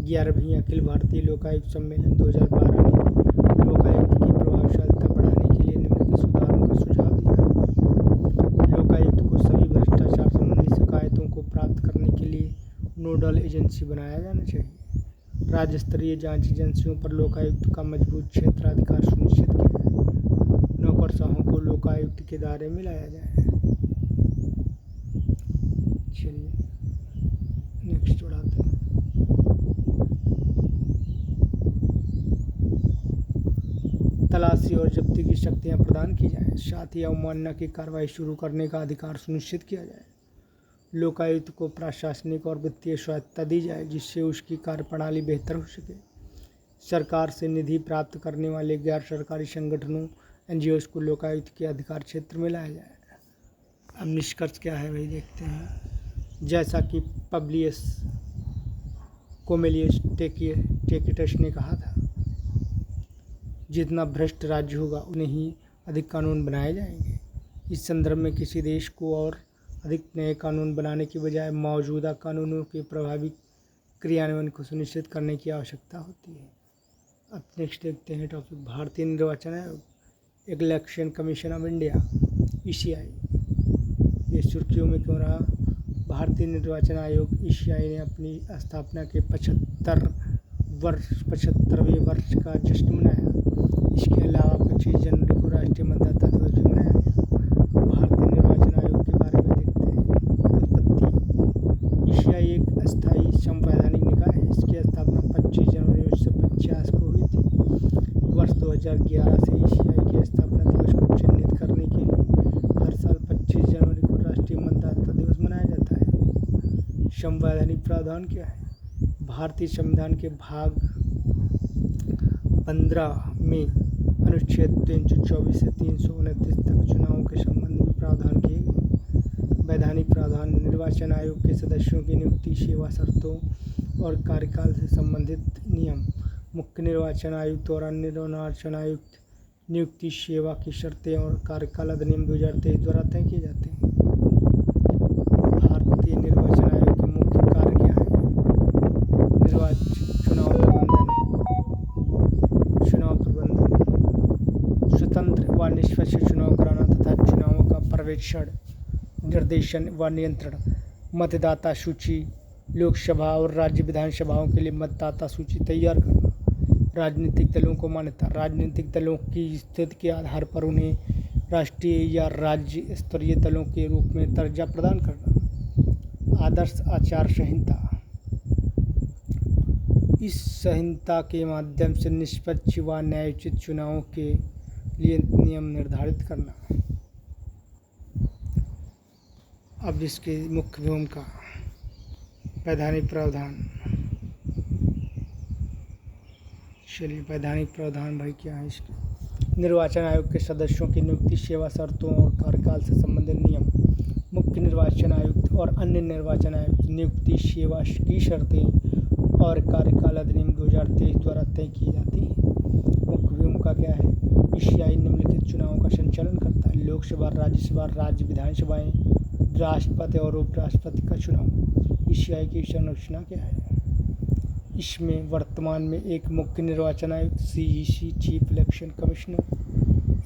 11वीं अखिल भारतीय लोकायुक्त सम्मेलन 2012 ने लोकायुक्त की प्रभावशीलता बढ़ाने के लिए निम्न के सुधारों का सुझाव दिया है। लोकायुक्त को सभी भ्रष्टाचार संबंधी शिकायतों को प्राप्त करने के लिए नोडल एजेंसी बनाया जाना चाहिए। राज्य स्तरीय जांच एजेंसियों पर लोकायुक्त का मजबूत क्षेत्राधिकार सुनिश्चित किया जाए। नौकरशाहों को लोकायुक्त के दायरे में लाया जाए। चलिए नेक्स्ट बढ़ाते हैं। तलाशी और जब्ती की शक्तियाँ प्रदान की जाएँ। साथ ही अवमानना की कार्रवाई शुरू करने का अधिकार सुनिश्चित किया जाए। लोकायुक्त को प्रशासनिक और वित्तीय स्वायत्तता दी जाए जिससे उसकी कार्यप्रणाली बेहतर हो सके। सरकार से निधि प्राप्त करने वाले गैर सरकारी संगठनों एनजीओज को लोकायुक्त के अधिकार क्षेत्र में लाया जाए। अब निष्कर्ष क्या है वही देखते हैं। जैसा कि पब्लियस कोमेलियस टेकिटस ने कहा था, जितना भ्रष्ट राज्य होगा उतने ही अधिक कानून बनाए जाएंगे। इस संदर्भ में किसी देश को और अधिक नए कानून बनाने की बजाय मौजूदा कानूनों के प्रभावी क्रियान्वयन को सुनिश्चित करने की आवश्यकता होती है। अब नेक्स्ट देखते हैं टॉपिक भारतीय निर्वाचन आयोग, election commission of India (ECI). ये सुर्खियों में क्यों रहा? भारतीय निर्वाचन आयोग ECI ने अपनी स्थापना के 75वें वर्ष का जश्न मनाया। इसके अलावा 25 जनवरी को राष्ट्रीय मतदाता दिवस भी मनाया गया। भारतीय निर्वाचन आयोग के बारे में देखते हैं। उत्पत्ति: ECI एक अस्थायी संवैधानिक निकाय है। इसकी स्थापना 25 जनवरी 1950 को हुई थी। वर्ष 2011 से ECI के स्थापना दिवस को चिन्हित करने के लिए हर साल 25 जनवरी को राष्ट्रीय मतदाता दिवस मनाया जाता है। संवैधानिक प्रावधान क्या है? भारतीय संविधान के भाग 15 में अनुच्छेद 324 से 329 तक चुनावों के संबंध में प्रावधान किए गए। वैधानिक प्रावधान: निर्वाचन आयोग के सदस्यों की नियुक्ति, सेवा शर्तों और कार्यकाल से संबंधित नियम। मुख्य निर्वाचन आयुक्त और अन्य निर्वाचन आयुक्त नियुक्ति, सेवा की शर्तें और कार्यकाल अधिनियम 2023 द्वारा तय किए जाते हैं। भारतीय निर्वाचन आयोग के मुख्य कार्य क्या है? चुनाव प्रबंधन, स्वतंत्र व निष्पक्ष चुनाव कराना तथा चुनावों का पर्यवेक्षण, निर्देशन व नियंत्रण, मतदाता सूची, लोकसभा और राज्य विधानसभाओं के लिए मतदाता सूची तैयार करना, राजनीतिक दलों को मान्यता, राजनीतिक दलों की स्थिति के आधार पर उन्हें राष्ट्रीय या राज्य स्तरीय दलों के रूप में दर्जा प्रदान करना, आदर्श आचार संहिता, इस संहिता के माध्यम से निष्पक्ष व न्यायोचित चुनावों के लिए नियम निर्धारित करना। अब इसके मुख्य भूमिका: वैधानिक प्रावधान। चलिए वैधानिक प्रावधान भाई क्या है इसके? निर्वाचन आयोग के सदस्यों की नियुक्ति, सेवा शर्तों और कार्यकाल से संबंधित नियम। मुख्य निर्वाचन आयुक्त और अन्य निर्वाचन आयुक्त नियुक्ति, सेवा की शर्तें और कार्यकाल अधिनियम 2023 द्वारा तय की जाती है। मुख्य भूमिका क्या है? ECI निम्नलिखित चुनावों का संचालन करता है: लोकसभा, राज्यसभा, राज्य विधानसभाएं, राष्ट्रपति और उपराष्ट्रपति का चुनाव। ECI की संरचना क्या है? इसमें वर्तमान में एक मुख्य निर्वाचन आयुक्त CEC चीफ इलेक्शन कमिश्नर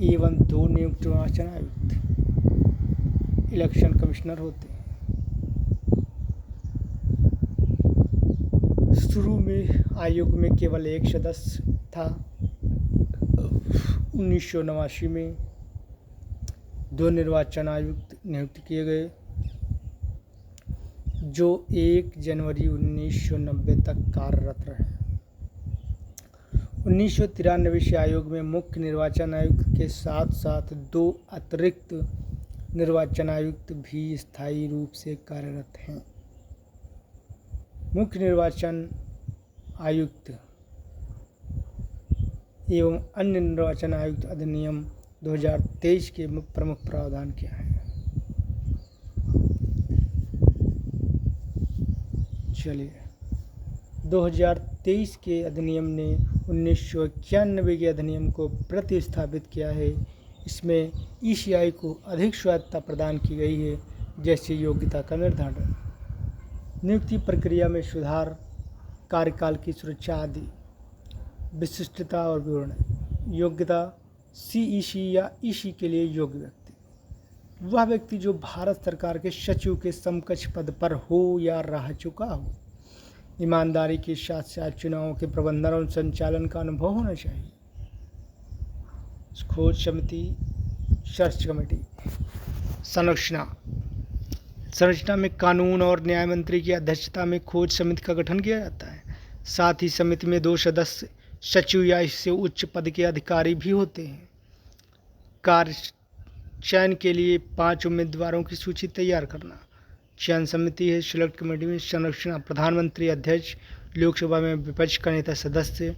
एवं 2 नियुक्त निर्वाचन आयुक्त इलेक्शन कमिश्नर होते हैं। शुरू में आयोग में केवल एक सदस्य था। 1989 में 2 निर्वाचन आयुक्त नियुक्त किए गए जो 1 जनवरी 1990 तक कार्यरत रहे। 1993 से आयोग में मुख्य निर्वाचन आयुक्त के साथ साथ 2 अतिरिक्त निर्वाचन आयुक्त भी स्थायी रूप से कार्यरत हैं। मुख्य निर्वाचन आयुक्त एवं अन्य निर्वाचन आयुक्त अधिनियम 2023 के प्रमुख प्रावधान क्या हैं? चलिए 2023 के अधिनियम ने 1991 के अधिनियम को प्रतिस्थापित किया है। इसमें ECI को अधिक स्वायत्तता प्रदान की गई है, जैसे योग्यता का निर्धारण, नियुक्ति प्रक्रिया में सुधार, कार्यकाल की सुरक्षा आदि। विशिष्टता और विवरण: योग्यता: CEC या EC के लिए योग्य व्यक्ति वह व्यक्ति जो भारत सरकार के सचिव के समकक्ष पद पर हो या रह चुका हो, ईमानदारी के साथ साथ चुनावों के प्रबंधन और संचालन का अनुभव होना चाहिए। खोज समिति, सर्च कमेटी। संरचना में कानून और न्याय मंत्री की अध्यक्षता में खोज समिति का गठन किया जाता है। साथ ही समिति में 2 सदस्य सचिव या इससे उच्च पद के अधिकारी भी होते हैं। कार्य चयन के लिए 5 उम्मीदवारों की सूची तैयार करना। चयन समिति है सिलेक्ट कमेटी में संरचना प्रधानमंत्री अध्यक्ष, लोकसभा में विपक्ष का नेता सदस्य,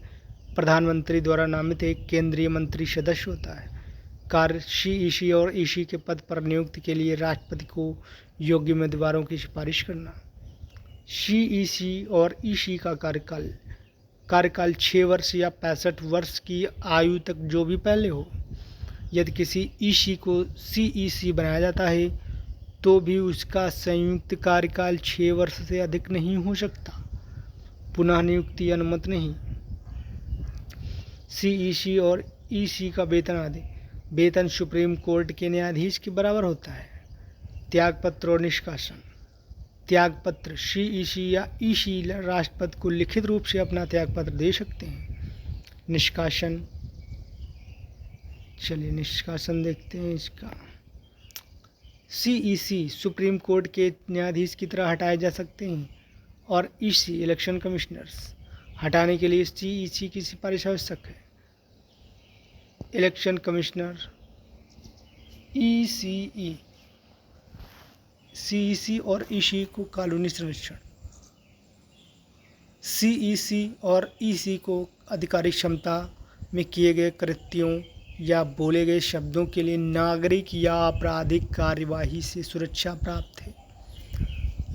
प्रधानमंत्री द्वारा नामित एक केंद्रीय मंत्री सदस्य होता है। कार्य सीईसी और ईसी के पद पर नियुक्ति के लिए राष्ट्रपति को योग्य उम्मीदवारों की सिफारिश करना। सीईसी और ईसी का कार्यकाल 6 वर्ष या 65 वर्ष की आयु तक जो भी पहले हो। यदि किसी ईसी को सीईसी बनाया जाता है तो भी उसका संयुक्त कार्यकाल 6 वर्ष से अधिक नहीं हो सकता। पुनः नियुक्ति अनुमत नहीं। सीईसी और ईसी का वेतन आदि। वेतन सुप्रीम कोर्ट के न्यायाधीश के बराबर होता है। त्यागपत्र और निष्कासन। त्यागपत्र सीईसी या ईसी राष्ट्रपति को लिखित रूप से अपना त्यागपत्र दे सकते हैं। निष्कासन, चलिए निष्कासन देखते हैं इसका। सीईसी सुप्रीम कोर्ट के न्यायाधीश की तरह हटाए जा सकते हैं और ईसी इलेक्शन कमिश्नर्स। हटाने के लिए सीईसी की सिफारिश आवश्यक है। इलेक्शन कमिश्नर ईसीई, सीईसी और ईसी को कानूनी संरक्षण। सीईसी और ईसी को आधिकारिक क्षमता में किए गए कृत्यों या बोले गए शब्दों के लिए नागरिक या आपराधिक कार्यवाही से सुरक्षा प्राप्त है।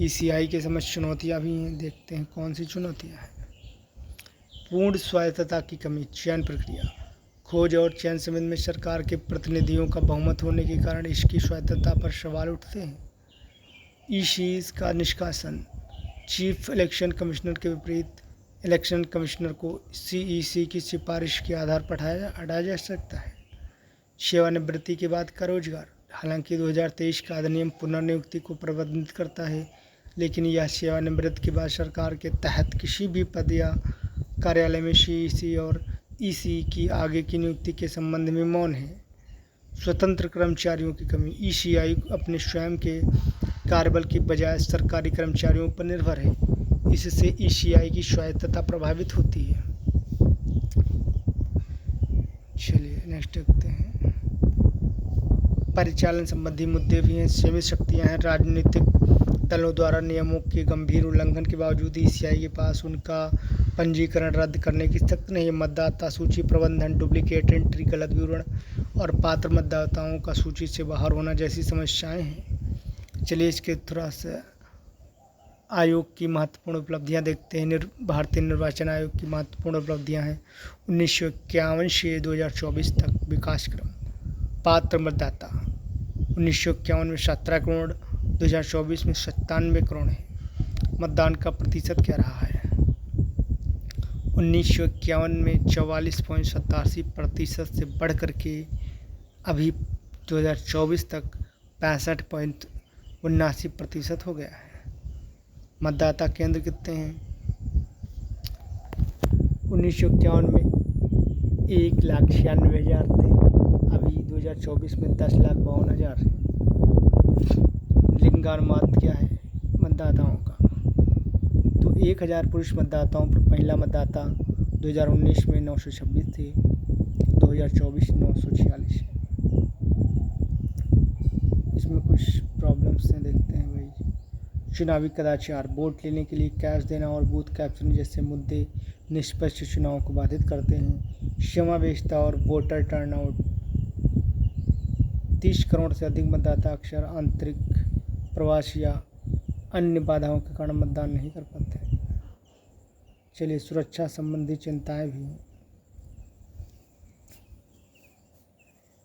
ईसीआई के समझ चुनौतियाँ भी हैं, देखते हैं कौन सी चुनौतियाँ हैं। पूर्ण स्वायत्तता की कमी। चयन प्रक्रिया। खोज और चयन समिति में सरकार के प्रतिनिधियों का बहुमत होने के कारण इसकी स्वायत्तता पर सवाल उठते हैं। ईसीस का निष्कासन। चीफ इलेक्शन कमिश्नर के विपरीत इलेक्शन कमिश्नर को सीईसी की सिफारिश के आधार पर हटाया जा सकता है। सेवानिवृत्ति के बाद का रोजगार। हालांकि 2023 का अधिनियम पुनर्नियुक्ति को प्रतिबंधित करता है, लेकिन यह सेवानिवृत्ति के बाद सरकार के तहत किसी भी पद या कार्यालय में सीईसी और ईसी की आगे की नियुक्ति के संबंध में मौन है। स्वतंत्र कर्मचारियों की कमी। ईसीआई अपने स्वयं के कार्यबल की बजाय सरकारी कर्मचारियों पर निर्भर है। इससे ईसीआई की स्वायत्तता प्रभावित होती है। चलिए नेक्स्ट देखते हैं। परिचालन संबंधी मुद्दे भी हैं। सीमित शक्तियां हैं। राजनीतिक दलों द्वारा नियमों के गंभीर उल्लंघन के बावजूद ईसीआई के पास उनका पंजीकरण रद्द करने की सख्त नहीं है। मतदाता सूची प्रबंधन, डुप्लीकेट एंट्री, गलत विवरण और पात्र मतदाताओं का सूची से बाहर होना जैसी समस्याएं हैं। चलिए इसके थोड़ा सा आयोग की महत्वपूर्ण उपलब्धियां देखते हैं। भारतीय निर्वाचन आयोग की महत्वपूर्ण उपलब्धियां हैं। 1951 से 2024 तक विकास क्रम। पात्र मतदाता 1951 में 17 करोड़, 2024 में 97 करोड़ है। मतदान का प्रतिशत क्या रहा है? 1951 में 44.87% से बढ़ कर के अभी 2024 तक 65.79% हो गया है। मतदाता केंद्र कितने हैं? 1951 में 1,96,000 थे, अभी 2024 में 10,52,000 है। लिंगानुपात क्या है मतदाताओं का? तो 1000 पुरुष मतदाताओं पर महिला मतदाता 2019 में 926 थे, 2024 946 है। इसमें कुछ प्रॉब्लम्स हैं, देखते हैं भाई। चुनावी कदाचार। वोट लेने के लिए कैश देना और बूथ कैप्चरिंग जैसे मुद्दे निष्पक्ष चुनाव को बाधित करते हैं। समावेशिता और वोटर टर्नआउट। 30 करोड़ से अधिक मतदाता अक्सर आंतरिक प्रवास या अन्य बाधाओं के कारण मतदान नहीं कर पाते। चलिए सुरक्षा संबंधी चिंताएं भी हैं।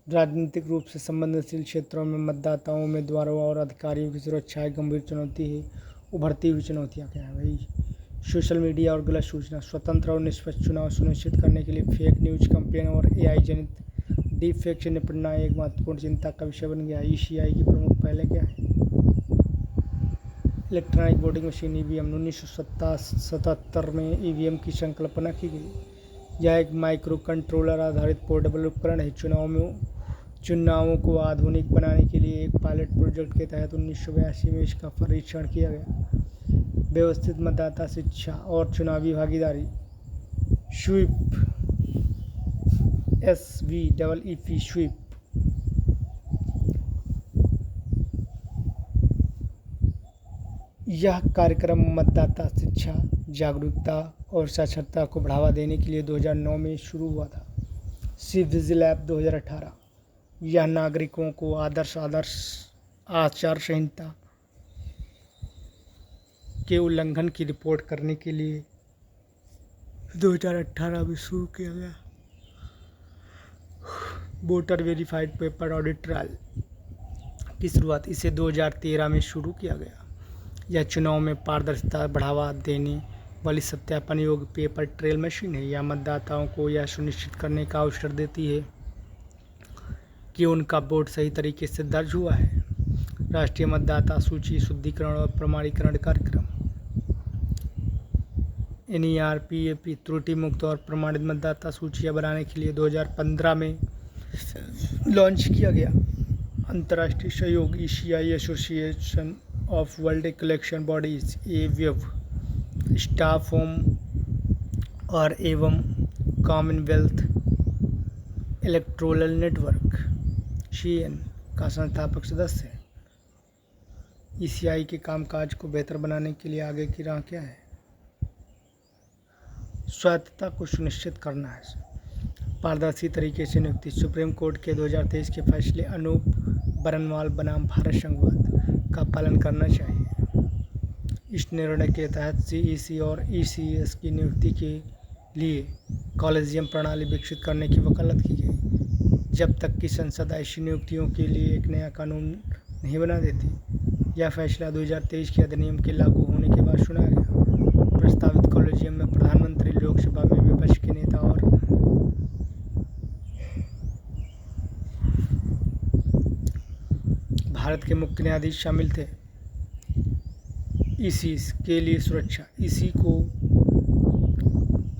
राजनीतिक रूप से संवेदनशील क्षेत्रों में मतदाताओं, उम्मीदवारों और अधिकारियों की सुरक्षा एक गंभीर चुनौती है। उभरती हुई चुनौतियाँ क्या है भाई? सोशल मीडिया और गलत सूचना। स्वतंत्र और निष्पक्ष चुनाव सुनिश्चित करने के लिए फेक न्यूज कैंपेन और एआई जनित डीप फेक से निपटना एक महत्वपूर्ण चिंता का विषय बन गया। ईसीआई की प्रमुख पहले क्या है? Electronic voting machine EVM. 1977 में ईवीएम की संकल्पना की गई। यह एक माइक्रो कंट्रोलर आधारित पोर्टेबल उपकरण है। चुनावों को आधुनिक बनाने के लिए एक पायलट प्रोजेक्ट के तहत 1982 में इसका परीक्षण किया गया। व्यवस्थित मतदाता शिक्षा और चुनावी भागीदारी। SVEEP, SVEEP SVEEP. यह कार्यक्रम मतदाता शिक्षा, जागरूकता और साक्षरता को बढ़ावा देने के लिए 2009 में शुरू हुआ था। सी विजिल ऐप 2018, यह नागरिकों को आदर्श आचार संहिता के उल्लंघन की रिपोर्ट करने के लिए 2018 में शुरू किया गया। Voter verified paper audit trial की शुरुआत इसे 2013 में शुरू किया गया। यह चुनाव में पारदर्शिता बढ़ावा देने वाली सत्यापन योग्य पेपर ट्रेल मशीन है। यह मतदाताओं को यह सुनिश्चित करने का अवसर देती है कि उनका वोट सही तरीके से दर्ज हुआ है। राष्ट्रीय मतदाता सूची शुद्धिकरण और प्रमाणीकरण कार्यक्रम NERPAP त्रुटि मुक्त और प्रमाणित मतदाता सूचियाँ बनाने के लिए 2015 में लॉन्च किया गया। अंतर्राष्ट्रीय सहयोग ECI association of world collection bodies AWEB, staff home और एवं कॉमनवेल्थ इलेक्टोरल नेटवर्क CN का संस्थापक सदस्य है। ECI के कामकाज को बेहतर बनाने के लिए आगे की राह क्या है? स्वायत्तता को सुनिश्चित करना है। पारदर्शी तरीके से नियुक्ति। सुप्रीम कोर्ट के 2023 के फैसले अनूप बरनवाल बनाम भारत संघवाद का पालन करना चाहिए। इस निर्णय के तहत CEC और ECS की नियुक्ति के लिए कॉलेजियम प्रणाली विकसित करने की वकालत की गई, जब तक कि संसद ऐसी नियुक्तियों के लिए एक नया कानून नहीं बना देती। यह फैसला 2023 के अधिनियम के लागू होने के बाद सुनाया गया। प्रस्तावित कॉलेजियम में प्रधानमंत्री, लोकसभा में विपक्ष के नेता और भारत के मुख्य न्यायाधीश शामिल थे। EC के लिए सुरक्षा। EC को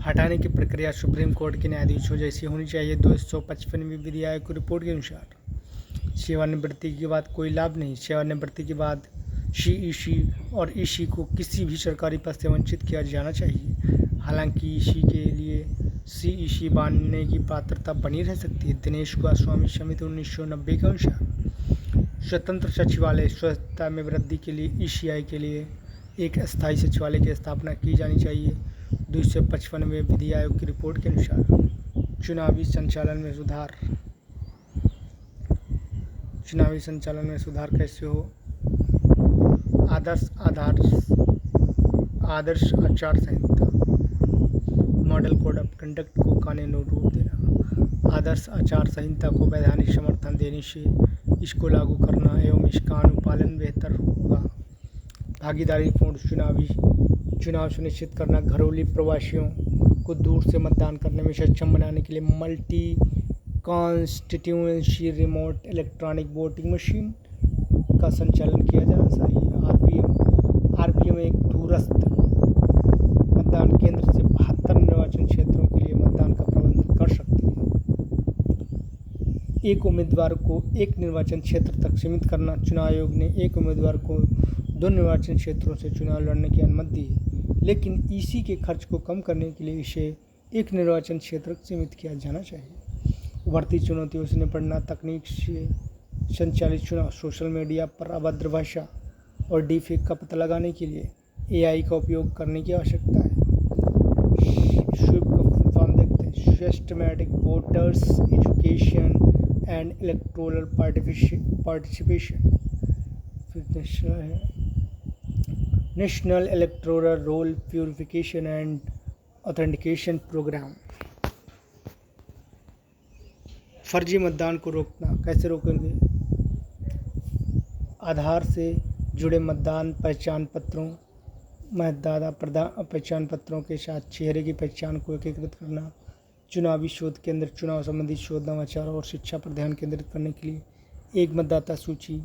हटाने की प्रक्रिया सुप्रीम कोर्ट के न्यायाधीशों जैसी होनी चाहिए। 255वीं विधि आयोग की रिपोर्ट के अनुसार सेवानिवृत्ति के बाद कोई लाभ नहीं। सेवानिवृत्ति के बाद CEC और EC को किसी भी सरकारी पद से वंचित किया जाना चाहिए। हालांकि EC के लिए CEC बनने की पात्रता बनी रह सकती है। दिनेश गोस्वामी समिति 1990 के अनुसार स्वतंत्र सचिवालय स्वच्छता में वृद्धि के लिए ECI के लिए एक अस्थायी सचिवालय की स्थापना की जानी चाहिए। 255वें विधि आयोग की रिपोर्ट के अनुसार चुनावी संचालन में सुधार। चुनावी संचालन में सुधार कैसे हो? आदर्श आचार संहिता, मॉडल कोड ऑफ कंडक्ट को कानूनी रूप देना। आदर्श आचार संहिता को वैधानिक समर्थन देने से इसको लागू करना एवं इसका अनुपालन बेहतर होगा। भागीदारीपूर्ण चुनाव सुनिश्चित करना। घरेलू प्रवासियों को दूर से मतदान करने में सक्षम बनाने के लिए multi constituency remote electronic voting machine का संचालन किया जाना चाहिए। RPM एक दूरस्थ मतदान केंद्र से 72 निर्वाचन क्षेत्रों के लिए मतदान का प्रबंधन कर सकती है। एक उम्मीदवार को एक निर्वाचन क्षेत्र तक सीमित करना। चुनाव आयोग ने एक उम्मीदवार को 2 निर्वाचन क्षेत्रों से चुनाव लड़ने की अनुमति दी है, लेकिन EC के खर्च को कम करने के लिए इसे एक निर्वाचन क्षेत्र तक सीमित किया जाना चाहिए। उभरती चुनौतियों से निपटना। तकनीक से संचालित चुनाव। सोशल मीडिया पर अभद्र भाषा और डीफेक का पता लगाने के लिए AI का उपयोग करने की आवश्यकता है। स्वीप का फुल फॉर्म देखते हैं। Systematic voters education and electoral participation. फिर है national electoral roll purification and authentication programme. फर्जी मतदान को रोकना। कैसे रोकेंगे? आधार से जुड़े मतदान पहचान पत्रों, मतदाता पहचान पत्रों के साथ चेहरे की पहचान को एकीकृत करना। चुनावी शोध केंद्र। चुनाव संबंधी शोध, नवाचार और शिक्षा पर ध्यान केंद्रित करने के लिए एक मतदाता सूची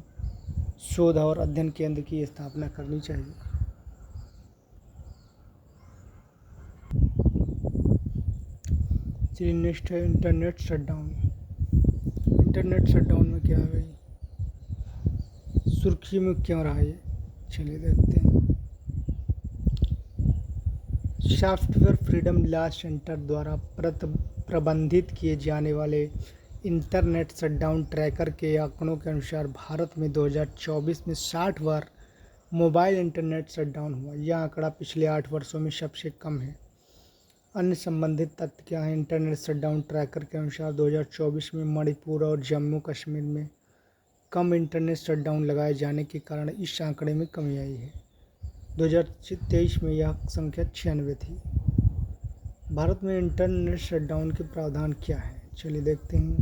शोध और अध्ययन केंद्र की स्थापना करनी चाहिए। चलिए नेक्स्ट है इंटरनेट शटडाउन। इंटरनेट शटडाउन में क्या है भाई? सुर्खी में क्यों रहा ये? चलिए देखते हैं। सॉफ्टवेयर फ्रीडम लॉ सेंटर द्वारा प्रबंधित किए जाने वाले इंटरनेट शटडाउन ट्रैकर के आंकड़ों के अनुसार भारत में 2024 में 60 बार मोबाइल इंटरनेट शटडाउन हुआ। यह आंकड़ा पिछले 8 वर्षों में सबसे कम है। अन्य संबंधित तथ्य क्या हैं? इंटरनेट शटडाउन ट्रैकर के अनुसार 2024 में मणिपुर और जम्मू कश्मीर में कम इंटरनेट शटडाउन लगाए जाने के कारण इस आंकड़े में कमी आई है। 2023 में यह संख्या 96 थी। भारत में इंटरनेट शटडाउन के प्रावधान क्या हैं? चलिए देखते हैं।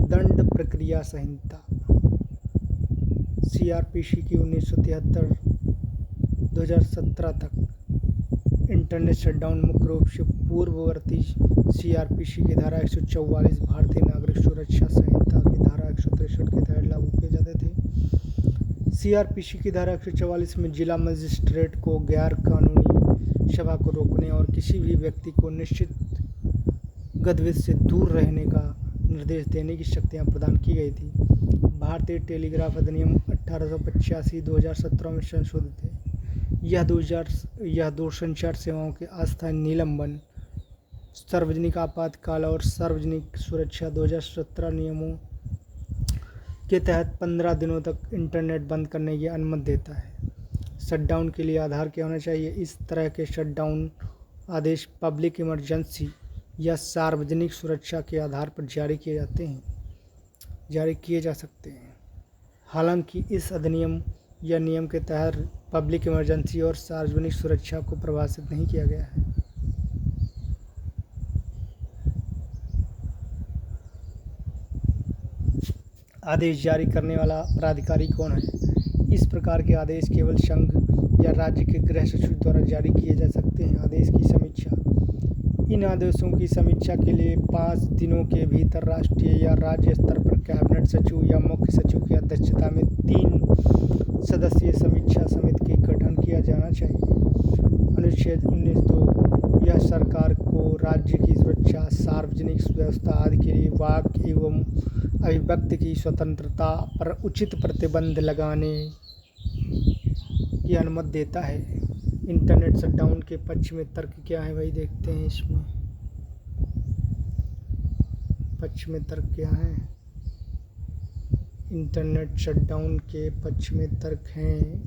दंड प्रक्रिया संहिता CRPC की 1973 2017 तक इंटरनेट शटडाउन मुख्य रूप से पूर्ववर्ती CRPC की धारा 144 भारतीय नागरिक सुरक्षा संहिता की धारा 163 के तहत लागू किए जाते थे। CRPC की धारा 144 में जिला मजिस्ट्रेट को गैर कानूनी सभा को रोकने और किसी भी व्यक्ति को निश्चित गतिविधि से दूर रहने का निर्देश देने की शक्तियां प्रदान की गई थी। भारतीय टेलीग्राफ अधिनियम 1885 2017 में संशोधित है। यह दूरसंचार सेवाओं के अस्थायी निलंबन, सार्वजनिक आपातकाल और सार्वजनिक सुरक्षा 2017 नियमों के तहत 15 दिनों तक इंटरनेट बंद करने की अनुमति देता है। शटडाउन के लिए आधार क्या होना चाहिए? इस तरह के शटडाउन आदेश पब्लिक इमरजेंसी या सार्वजनिक सुरक्षा के आधार पर जारी किए जा सकते हैं। हालांकि इस अधिनियम या नियम के तहत पब्लिक इमरजेंसी और सार्वजनिक सुरक्षा को परिभाषित नहीं किया गया है। आदेश जारी करने वाला प्राधिकारी कौन है? इस प्रकार के आदेश केवल संघ या राज्य के गृह सचिव द्वारा जारी किए जा सकते हैं। आदेश की समीक्षा। इन आदेशों की समीक्षा के लिए 5 दिनों के भीतर राष्ट्रीय या राज्य स्तर पर कैबिनेट सचिव या मुख्य सचिव की अध्यक्षता में 3 सदस्यीय समीक्षा समिति का गठन किया जाना चाहिए। अनुच्छेद 19(2) यह सरकार को राज्य की सुरक्षा, सार्वजनिक व्यवस्था आदि के लिए वाक एवं अभिव्यक्ति की स्वतंत्रता पर उचित प्रतिबंध लगाने की अनुमति देता है। इंटरनेट शटडाउन के पक्ष में तर्क क्या है भाई? देखते हैं इसमें पक्ष में तर्क क्या है। इंटरनेट शटडाउन के पक्ष में तर्क हैं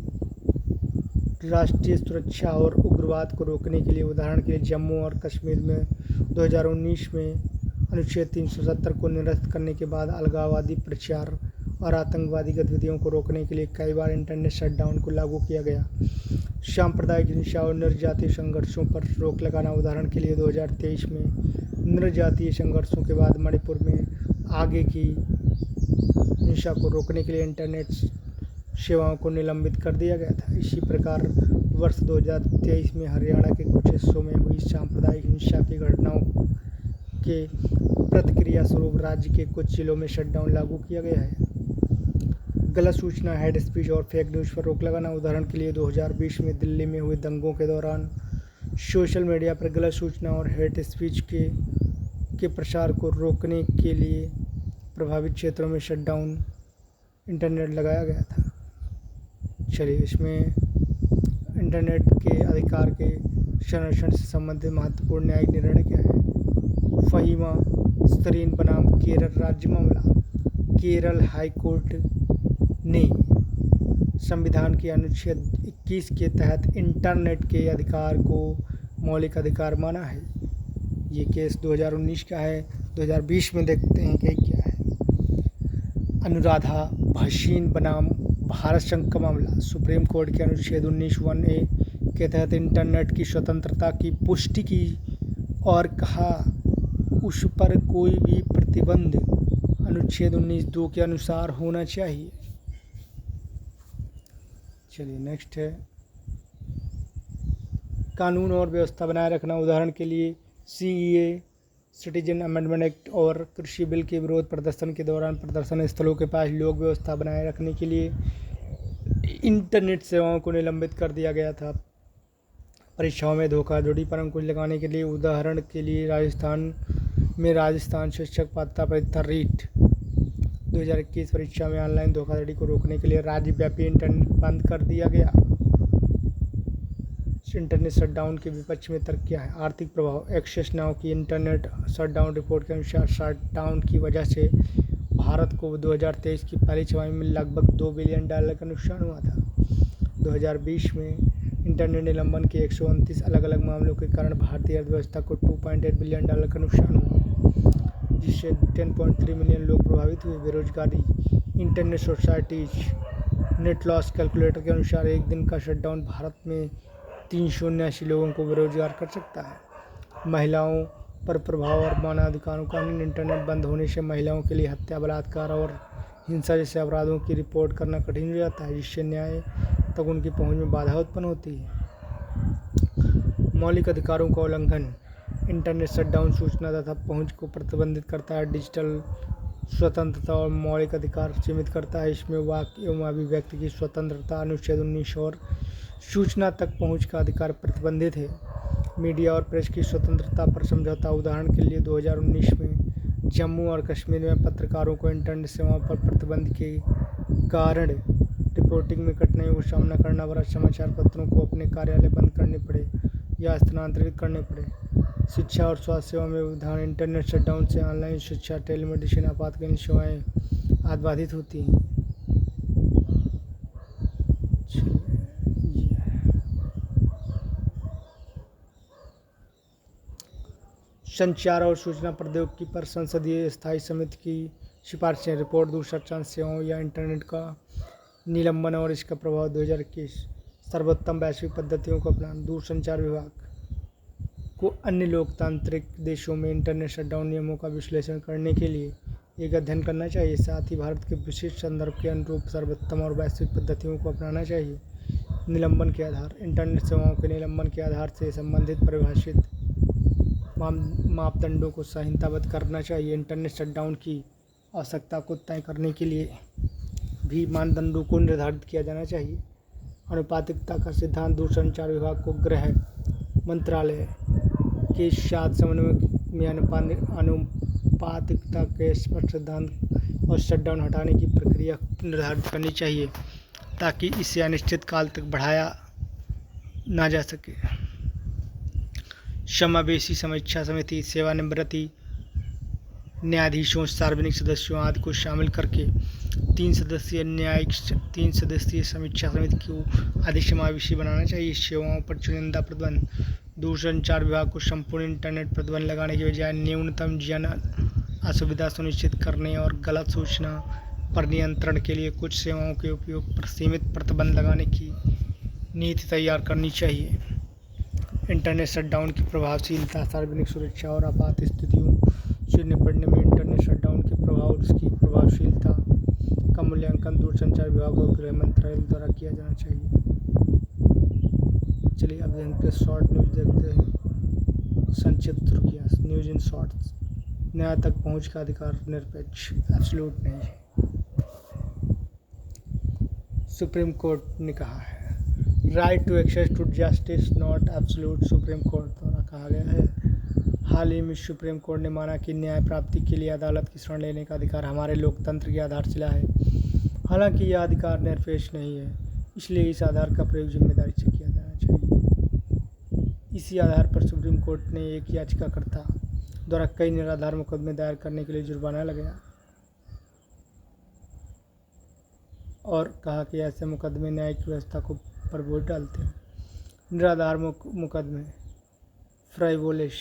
राष्ट्रीय सुरक्षा और उग्रवाद को रोकने के लिए। उदाहरण के लिए जम्मू और कश्मीर में 2019 में अनुच्छेद 370 को निरस्त करने के बाद अलगाववादी प्रचार और आतंकवादी गतिविधियों को रोकने के लिए कई बार इंटरनेट शटडाउन को लागू किया गया। सांप्रदायिक हिंसा और निर्जातीय संघर्षों पर रोक लगाना। उदाहरण के लिए 2023 में निर्जातीय संघर्षों के बाद मणिपुर में आगे की हिंसा को रोकने के लिए इंटरनेट सेवाओं को निलंबित कर दिया गया था। इसी प्रकार वर्ष 2023 में हरियाणा के कुछ हिस्सों में हुई सांप्रदायिक हिंसा की घटनाओं के प्रतिक्रिया स्वरूप राज्य के कुछ जिलों में शटडाउन लागू किया गया है। गलत सूचना, हेड स्पीच और फेक न्यूज़ पर रोक लगाना। उदाहरण के लिए 2020 में दिल्ली में हुए दंगों के दौरान सोशल मीडिया पर गलत सूचना और हेड स्पीच के प्रसार को रोकने के लिए प्रभावित क्षेत्रों में शटडाउन इंटरनेट लगाया गया था। चलिए इसमें इंटरनेट के अधिकार के संरक्षण से संबंधित महत्वपूर्ण न्यायिक निर्णय क्या है? फहीमा स्तरीन बनाम केरल राज्य मामला। केरल हाईकोर्ट ने संविधान के अनुच्छेद 21 के तहत इंटरनेट के अधिकार को मौलिक अधिकार माना है। ये केस 2019 का है। 2020 में देखते हैं कि क्या है। अनुराधा भसीन बनाम भारत संघ का मामला। सुप्रीम कोर्ट के अनुच्छेद 19(1)(a) के तहत इंटरनेट की स्वतंत्रता की पुष्टि की और कहा उस पर कोई भी प्रतिबंध अनुच्छेद 19(2) के अनुसार होना चाहिए। चलिए नेक्स्ट है कानून और व्यवस्था बनाए रखना। उदाहरण के लिए CEA सिटीजन अमेंडमेंट एक्ट और कृषि बिल के विरोध प्रदर्शन के दौरान प्रदर्शन स्थलों के पास लोक व्यवस्था बनाए रखने के लिए इंटरनेट सेवाओं को निलंबित कर दिया गया था। परीक्षाओं में धोखाधड़ी पर अंकुश लगाने के लिए उदाहरण के लिए राजस्थान शिक्षक पात्रता परीक्षा रीट 2021 परीक्षा में ऑनलाइन धोखाधड़ी को रोकने के लिए राज्यव्यापी इंटरनेट बंद कर दिया गया। इंटरनेट शटडाउन के विपक्ष में तर्क क्या है? आर्थिक प्रभाव। एक्सेस नाउ की इंटरनेट शटडाउन रिपोर्ट के अनुसार शटडाउन की वजह से भारत को 2023 की पहली छमाही में लगभग $2 बिलियन का नुकसान हुआ था। 2020 में इंटरनेट निलंबन के 129 अलग अलग मामलों के कारण भारतीय अर्थव्यवस्था को $2.8 बिलियन का नुकसान हुआ, जिससे 10.3 मिलियन लोग प्रभावित हुए। बेरोजगारी। Internet societies net loss calculator के अनुसार एक दिन का शटडाउन भारत में 379 लोगों को बेरोजगार कर सकता है। महिलाओं पर प्रभाव और मानवाधिकारों का कानून। इंटरनेट बंद होने से महिलाओं के लिए हत्या, बलात्कार और हिंसा जैसे अपराधों की रिपोर्ट करना कठिन हो जाता है, जिससे न्याय तक उनकी पहुंच में बाधा उत्पन्न होती है। मौलिक अधिकारों का उल्लंघन। इंटरनेट शटडाउन सूचना तथा पहुंच को प्रतिबंधित करता है, डिजिटल स्वतंत्रता और मौलिक अधिकार सीमित करता है। इसमें वाक एवं अभिव्यक्ति की स्वतंत्रता, अनुच्छेद 19 और सूचना तक पहुंच का अधिकार प्रतिबंधित है। मीडिया और प्रेस की स्वतंत्रता पर समझौता। उदाहरण के लिए 2019 में जम्मू और कश्मीर में पत्रकारों को इंटरनेट सेवाओं पर प्रतिबंध के कारण रिपोर्टिंग में कठिनाइयों का सामना करना पड़ा। समाचार पत्रों को अपने कार्यालय बंद करने पड़े या स्थानांतरित करने पड़े। शिक्षा और स्वास्थ्य सेवा में व्यवधान। इंटरनेट शटडाउन से ऑनलाइन शिक्षा, टेलीमेडिसिन, आपातकालीन सेवाएँ आदि बाधित होती हैं। संचार और सूचना प्रौद्योगिकी पर संसदीय स्थायी समिति की सिफारिशें। रिपोर्ट। दूरसंचार सेवाओं या इंटरनेट का निलंबन और इसका प्रभाव। 2021 सर्वोत्तम वैश्विक पद्धतियों का अपनाना। दूरसंचार विभाग को अन्य लोकतांत्रिक देशों में इंटरनेट शटडाउन नियमों का विश्लेषण करने के लिए एक अध्ययन करना चाहिए। साथ ही भारत के विशिष्ट संदर्भ के अनुरूप सर्वोत्तम और वैश्विक पद्धतियों को अपनाना चाहिए। निलंबन के आधार। इंटरनेट सेवाओं के निलंबन के आधार से संबंधित परिभाषित मापदंडों को संहिताबद्ध करना चाहिए। इंटरनेट शटडाउन की आवश्यकता को तय करने के लिए भी मानदंडों को निर्धारित किया जाना चाहिए। अनुपातिकता का सिद्धांत। दूरसंचार विभाग को गृह मंत्रालय के साथ समन्वय में अनुपातिकता के स्पष्ट सिद्धांत और शटडाउन हटाने की प्रक्रिया निर्धारित करनी चाहिए, ताकि इसे अनिश्चित काल तक बढ़ाया ना जा सके। समावेशी समीक्षा समिति। सेवानिवृत्ति न्यायाधीशों, सार्वजनिक सदस्यों आदि को शामिल करके 3 सदस्यीय समीक्षा समिति को अधिक समावेशी बनाना चाहिए। सेवाओं पर चुनिंदा प्रतिबंध। दूरसंचार विभाग को संपूर्ण इंटरनेट प्रतिबंध लगाने के बजाय न्यूनतम जन असुविधा सुनिश्चित करने और गलत सूचना पर नियंत्रण के लिए कुछ सेवाओं के उपयोग पर सीमित प्रतिबंध लगाने की नीति तैयार करनी चाहिए। इंटरनेट शटडाउन की प्रभावशीलता। सार्वजनिक सुरक्षा और आपात स्थितियों से निपटने में इंटरनेट शटडाउन के प्रभाव और उसकी प्रभावशीलता का मूल्यांकन दूरसंचार विभाग और गृह मंत्रालय द्वारा किया जाना चाहिए। चलिए अब इनके शॉर्ट न्यूज़ देखते हैं। संक्षिप्त सुर्खियाँ। News in shorts. न्याय तक पहुँच का अधिकार निरपेक्ष एब्सोल्यूट नहीं है। सुप्रीम कोर्ट ने कहा है right to access to justice not absolute. Supreme court द्वारा कहा गया है। हाल ही में सुप्रीम कोर्ट ने माना कि न्याय प्राप्ति के लिए अदालत की शरण लेने का अधिकार हमारे लोकतंत्र की आधारशिला है। हालांकि यह अधिकार निरपेक्ष नहीं है, इसलिए इस आधार का प्रयोग जिम्मेदारी से किया जाना चाहिए। इसी आधार पर सुप्रीम कोर्ट ने एक याचिकाकर्ता द्वारा कई निराधार मुकदमे दायर करने के लिए जुर्माना लगाया और कहा कि ऐसे मुकदमे न्यायिक व्यवस्था को पर बोझ डालते हैं। निराधार मुकदमे फ्राइवोलिश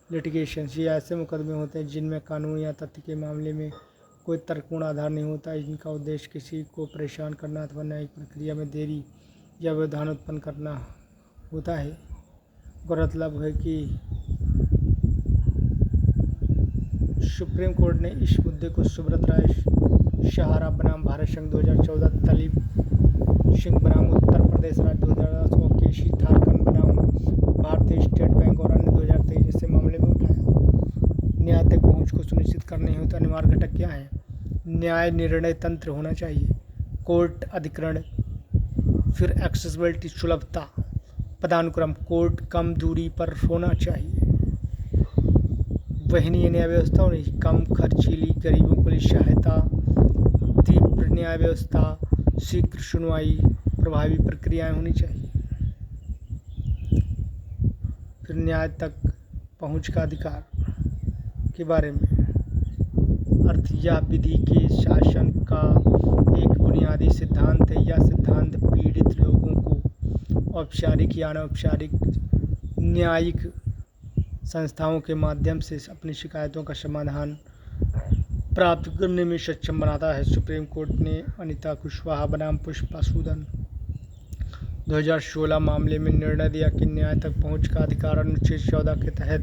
लिटिगेशन ये ऐसे मुकदमे होते हैं जिनमें कानून या तथ्य के मामले में कोई तर्कपूर्ण आधार नहीं होता। इनका उद्देश्य किसी को परेशान करना अथवा न्यायिक प्रक्रिया में देरी या व्यवधान उत्पन्न करना होता है। गौरतलब है कि सुप्रीम कोर्ट ने इस मुद्दे को सुब्रत राय सहारा बनाम भारत संघ 2014, तलीब सिंह बनाम उत्तर प्रदेश राज्य 2010 और केसी थारकन बनाम भारतीय स्टेट बैंक और अन्य 2023 जैसे मामले में उठाया। न्याय तक पहुँच को सुनिश्चित करने हेतु तो अनिवार्य घटक क्या है? न्याय निर्णय तंत्र होना चाहिए, कोर्ट अधिकरण, फिर एक्सेसिबिलिटी सुलभता, पदानुक्रम, कोर्ट कम दूरी पर होना चाहिए, वहनीय न्याय व्यवस्था होनी चाहिए, कम खर्चीली, गरीबों के लिए सहायता, तीव्र न्याय व्यवस्था, शीघ्र सुनवाई, प्रभावी प्रक्रियाएं होनी चाहिए। फिर न्याय तक पहुंच का अधिकार के बारे में। अर्थ या विधि के शासन का एक बुनियादी सिद्धांत है। यह सिद्धांत पीड़ित लोगों को औपचारिक या अनौपचारिक न्यायिक संस्थाओं के माध्यम से अपनी शिकायतों का समाधान प्राप्त करने में सक्षम बनाता है। सुप्रीम कोर्ट ने अनिता कुशवाहा बनाम पुष्पा सूदन 2016 मामले में निर्णय दिया कि न्याय तक पहुंच का अधिकार अनुच्छेद 14 के तहत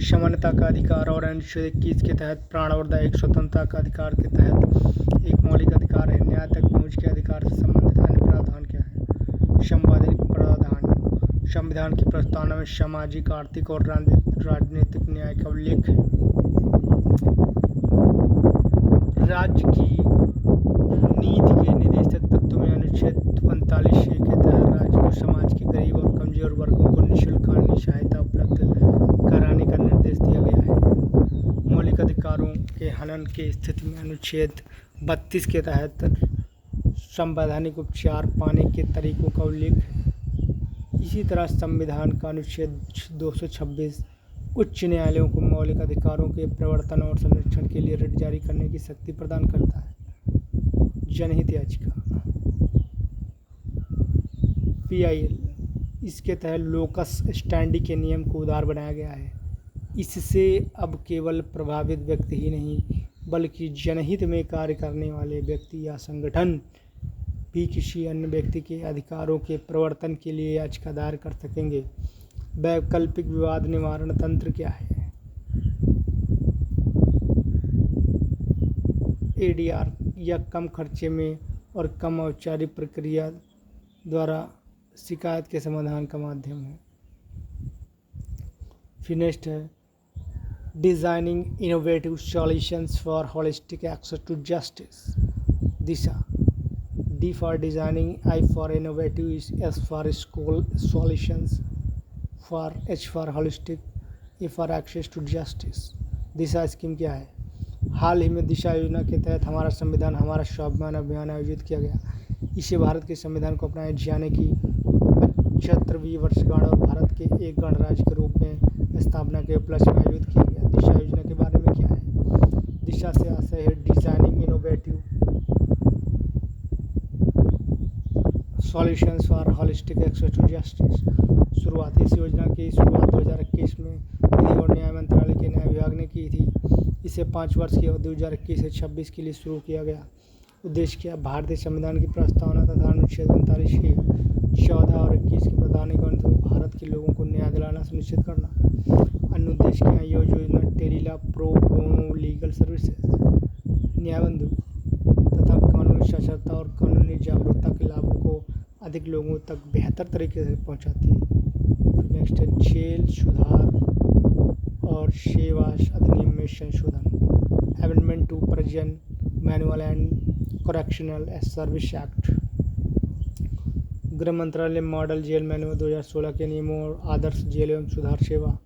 समानता का अधिकार और अनुच्छेद 21 के तहत प्राण और दैहिक स्वतंत्रता का अधिकार के तहत एक मौलिक अधिकार है। न्याय तक पहुंच के अधिकार से संबंधित अन्य प्रावधान क्या है? संवैधानिक प्रावधान। संविधान की प्रस्तावना में सामाजिक, आर्थिक और राजनीतिक न्याय का उल्लेख है। राज्य की नीति के निर्देशक तत्वों में अनुच्छेद 39A के तहत राज्य को समाज के गरीब और कमजोर वर्गों को निःशुल्क कानूनी सहायता उपलब्ध कराने का निर्देश दिया गया है। मौलिक अधिकारों के हनन की स्थिति में अनुच्छेद 32 के तहत संवैधानिक उपचार पाने के तरीकों का उल्लेख है। इसी तरह संविधान का अनुच्छेद 226 उच्च न्यायालयों को मौलिक अधिकारों के प्रवर्तन और संरक्षण के लिए रिट जारी करने की शक्ति प्रदान करता है। जनहित याचिका PIL, इसके तहत लोकस स्टैंडी के नियम को उदार बनाया गया है। इससे अब केवल प्रभावित व्यक्ति ही नहीं बल्कि जनहित में कार्य करने वाले व्यक्ति या संगठन भी किसी अन्य व्यक्ति के अधिकारों के प्रवर्तन के लिए याचिका दायर कर सकेंगे। वैकल्पिक विवाद निवारण तंत्र क्या है? ADR या कम खर्चे में और कम औपचारिक प्रक्रिया द्वारा शिकायत के समाधान का माध्यम है। फिर नेक्स्ट है designing innovative solutions for holistic access to justice. Disha D for designing, I for innovative, S for solutions, for H for holistic, A for access to justice। Disha scheme क्या है? हाल ही में दिशा योजना के तहत हमारा संविधान हमारा स्वाभिमान अभियान आयोजित किया गया। इसे भारत के संविधान को अपनाए जाने की 75वीं वर्षगांठ और भारत के एक गणराज्य के रूप में स्थापना के उपलक्ष्य में आयोजित किया गया। दिशा योजना के बारे में क्या है? दिशा से आशय है designing innovative solutions for holistic access to justice. शुरुआत इस योजना की शुरुआत 2021 में विधि और न्याय मंत्रालय के न्याय विभाग ने की थी। इसे 5 वर्ष की अवधि 2021 से 26 के लिए शुरू किया गया। उद्देश्य क्या? भारतीय संविधान की प्रस्तावना तथा अनुच्छेद 39 के 14 और 21 के प्रधान ग्रंथों में भारत के लोगों को न्याय दिलाना सुनिश्चित करना। अन्य उद्देश्य क्या? योजना टेलीला प्रो बोनो लीगल सर्विसेज, न्याय बंधु तथा कानूनी साक्षरता और कानूनी जागरूकता के लाभों को अधिक लोगों तक बेहतर तरीके से पहुंचाती है। नेक्स्ट है जेल सुधार और सेवा अधिनियम में संशोधन, amendment to prison manual and correctional service act. गृह मंत्रालय मॉडल जेल मैनुअल 2016 के नियमों और आदर्श जेल एवं सुधार सेवा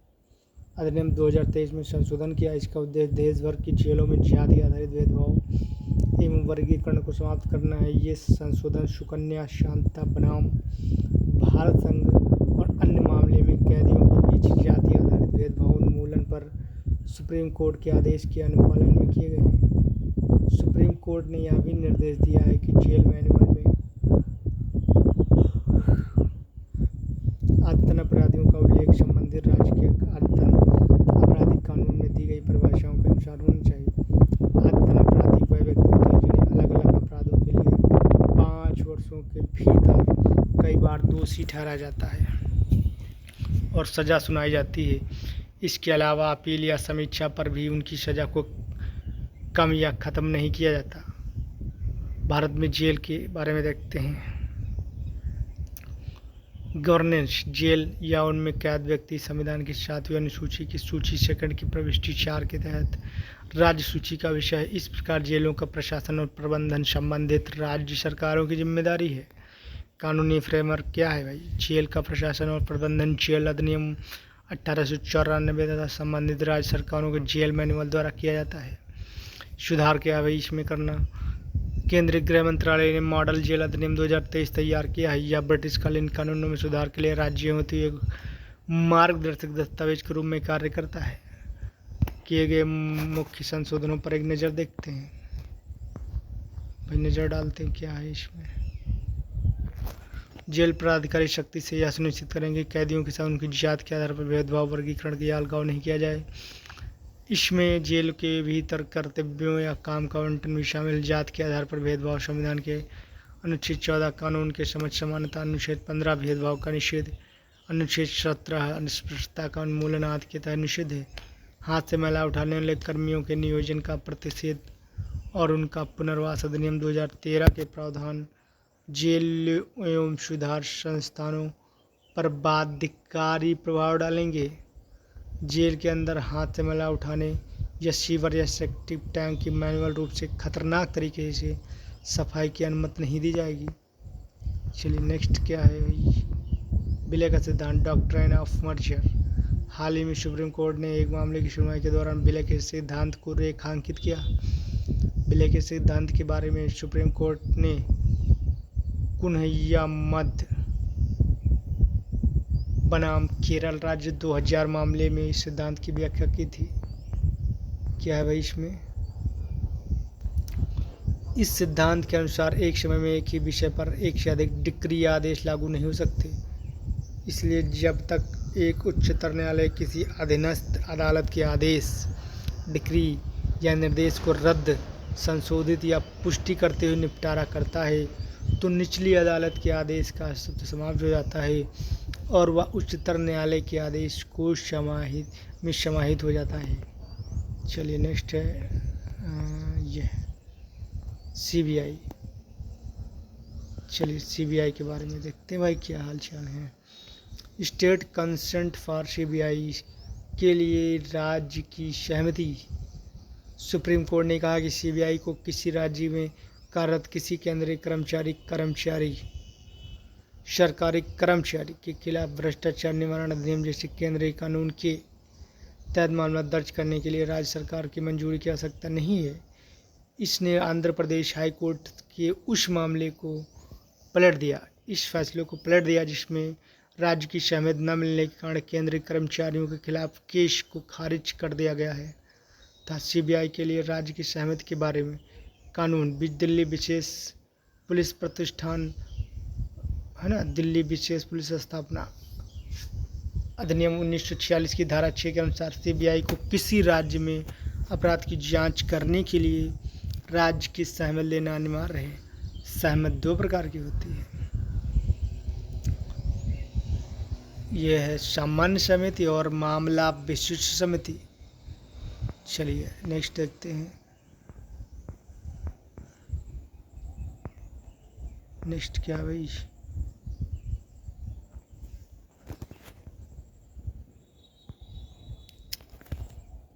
अधिनियम 2023 में संशोधन किया। इसका उद्देश्य देश भर की जेलों में जाति आधारित भेदभाव एवं वर्गीकरण को समाप्त करना है। ये संशोधन सुकन्या शांता बनाम भारत संघ और अन्य मामले में कैदियों के बीच जाति आधारित भेदभाव उन्मूलन पर सुप्रीम कोर्ट के आदेश के अनुपालन में किए गए हैं। सुप्रीम कोर्ट ने यह भी निर्देश दिया है कि जेल मैनुअल में आतंक अपराधियों का उल्लेख संबंधित राज्य के आतंक आपराधिक कानून में दी गई परिभाषाओं के अनुसार होना चाहिए। आतंक अपराधी वह व्यक्ति होते हैं जिन्हें अलग अलग अपराधों के लिए 5 वर्षों के भीतर कई बार दोषी ठहराया जाता है और सज़ा सुनाई जाती है। इसके अलावा अपील या समीक्षा पर भी उनकी सज़ा को कम या ख़त्म नहीं किया जाता। भारत में जेल के बारे में देखते हैं। गवर्नेंस, जेल या उनमें कैद व्यक्ति संविधान की 7वीं अनुसूची की सूची सेकंड की प्रविष्टि 4 के तहत राज्य सूची का विषय है। इस प्रकार जेलों का प्रशासन और प्रबंधन संबंधित राज्य सरकारों की जिम्मेदारी है। कानूनी फ्रेमवर्क क्या है भाई? जेल का प्रशासन और प्रबंधन जेल अधिनियम 1894 तथा संबंधित राज्य सरकारों के जेल मैनुअल द्वारा किया जाता है। सुधार क्या है भाई इसमें करना? केंद्रीय गृह मंत्रालय ने मॉडल जेल अधिनियम 2023 तैयार किया है। यह ब्रिटिश कालीन कानूनों में सुधार के लिए राज्यों होती है मार्गदर्शक दस्तावेज के रूप में कार्य करता है। किए गए मुख्य संशोधनों पर एक नज़र देखते हैं। भाई नज़र डालते हैं क्या है इसमें। जेल प्राधिकारी शक्ति से यह सुनिश्चित करेंगे कि कैदियों के साथ उनकी जात के आधार पर भेदभाव, वर्गीकरण या अलगाव नहीं किया जाए। इसमें जेल के भीतर कर्तव्यों या काम का आवंटन भी शामिल। जात के आधार पर भेदभाव, संविधान के अनुच्छेद 14 कानून के समझ समानता, अनुच्छेद 15 भेदभाव का निषेध, अनुच्छेद 17 अस्पृश्यता का उन्मूलन आदि के तहत निषेध है। हाथ से मैला उठाने वाले कर्मियों के नियोजन का प्रतिषेध और उनका पुनर्वास अधिनियम 2013 के प्रावधान जेल एवं सुधार संस्थानों पर बाध्यकारी प्रभाव डालेंगे। जेल के अंदर हाथ से मैला उठाने या सीवर या सेप्टिक टैंक की मैनुअल रूप से खतरनाक तरीके से सफाई की अनुमति नहीं दी जाएगी। चलिए नेक्स्ट क्या है भाई। विलय का सिद्धांत, डॉक्ट्राइन ऑफ मर्जर। हाल ही में सुप्रीम कोर्ट ने एक मामले की सुनवाई के दौरान विलय के सिद्धांत को रेखांकित किया। विलय के सिद्धांत के बारे में सुप्रीम कोर्ट ने कुन्हैया मध्य बनाम केरल राज्य 2000 मामले में इस सिद्धांत की व्याख्या की थी। क्या है भाई इसमें। इस सिद्धांत के अनुसार एक समय में एक ही विषय पर एक से अधिक डिक्री या आदेश लागू नहीं हो सकते। इसलिए जब तक एक उच्चतर न्यायालय किसी अधीनस्थ अदालत के आदेश, डिक्री या निर्देश को रद्द, संशोधित या पुष्टि करते हुए निपटारा करता है तो निचली अदालत के आदेश का अस्तित्व समाप्त हो जाता है और वह उच्चतर न्यायालय के आदेश को समाहित हो जाता है। चलिए नेक्स्ट है ये सीबीआई। चलिए सीबीआई के बारे में देखते हैं भाई क्या हाल चाल है। स्टेट कंसेंट फॉर सीबीआई के लिए राज्य की सहमति। सुप्रीम कोर्ट ने कहा कि सीबीआई को किसी राज्य में कार्यरत किसी केंद्रीय सरकारी कर्मचारी के खिलाफ भ्रष्टाचार निवारण अधिनियम जैसे केंद्रीय कानून के तहत मामला दर्ज करने के लिए राज्य सरकार की मंजूरी की आवश्यकता नहीं है। इसने आंध्र प्रदेश हाई कोर्ट के उस मामले को पलट दिया, इस फैसले को पलट दिया जिसमें राज्य की सहमति न मिलने के कारण केंद्रीय कर्मचारियों के खिलाफ केस को खारिज कर दिया गया है। था सीबीआई के लिए राज्य की सहमति के बारे में कानून दिल्ली विशेष पुलिस प्रतिष्ठान है ना, दिल्ली विशेष पुलिस स्थापना अधिनियम 1946 की धारा 6 के अनुसार सीबीआई को किसी राज्य में अपराध की जांच करने के लिए राज्य की सहमति लेना अनिवार्य है। सहमति 2 प्रकार की होती है। यह है सामान्य समिति और मामला विशिष्ट समिति। चलिए नेक्स्ट देखते हैं। नेक्स्ट क्या भाई।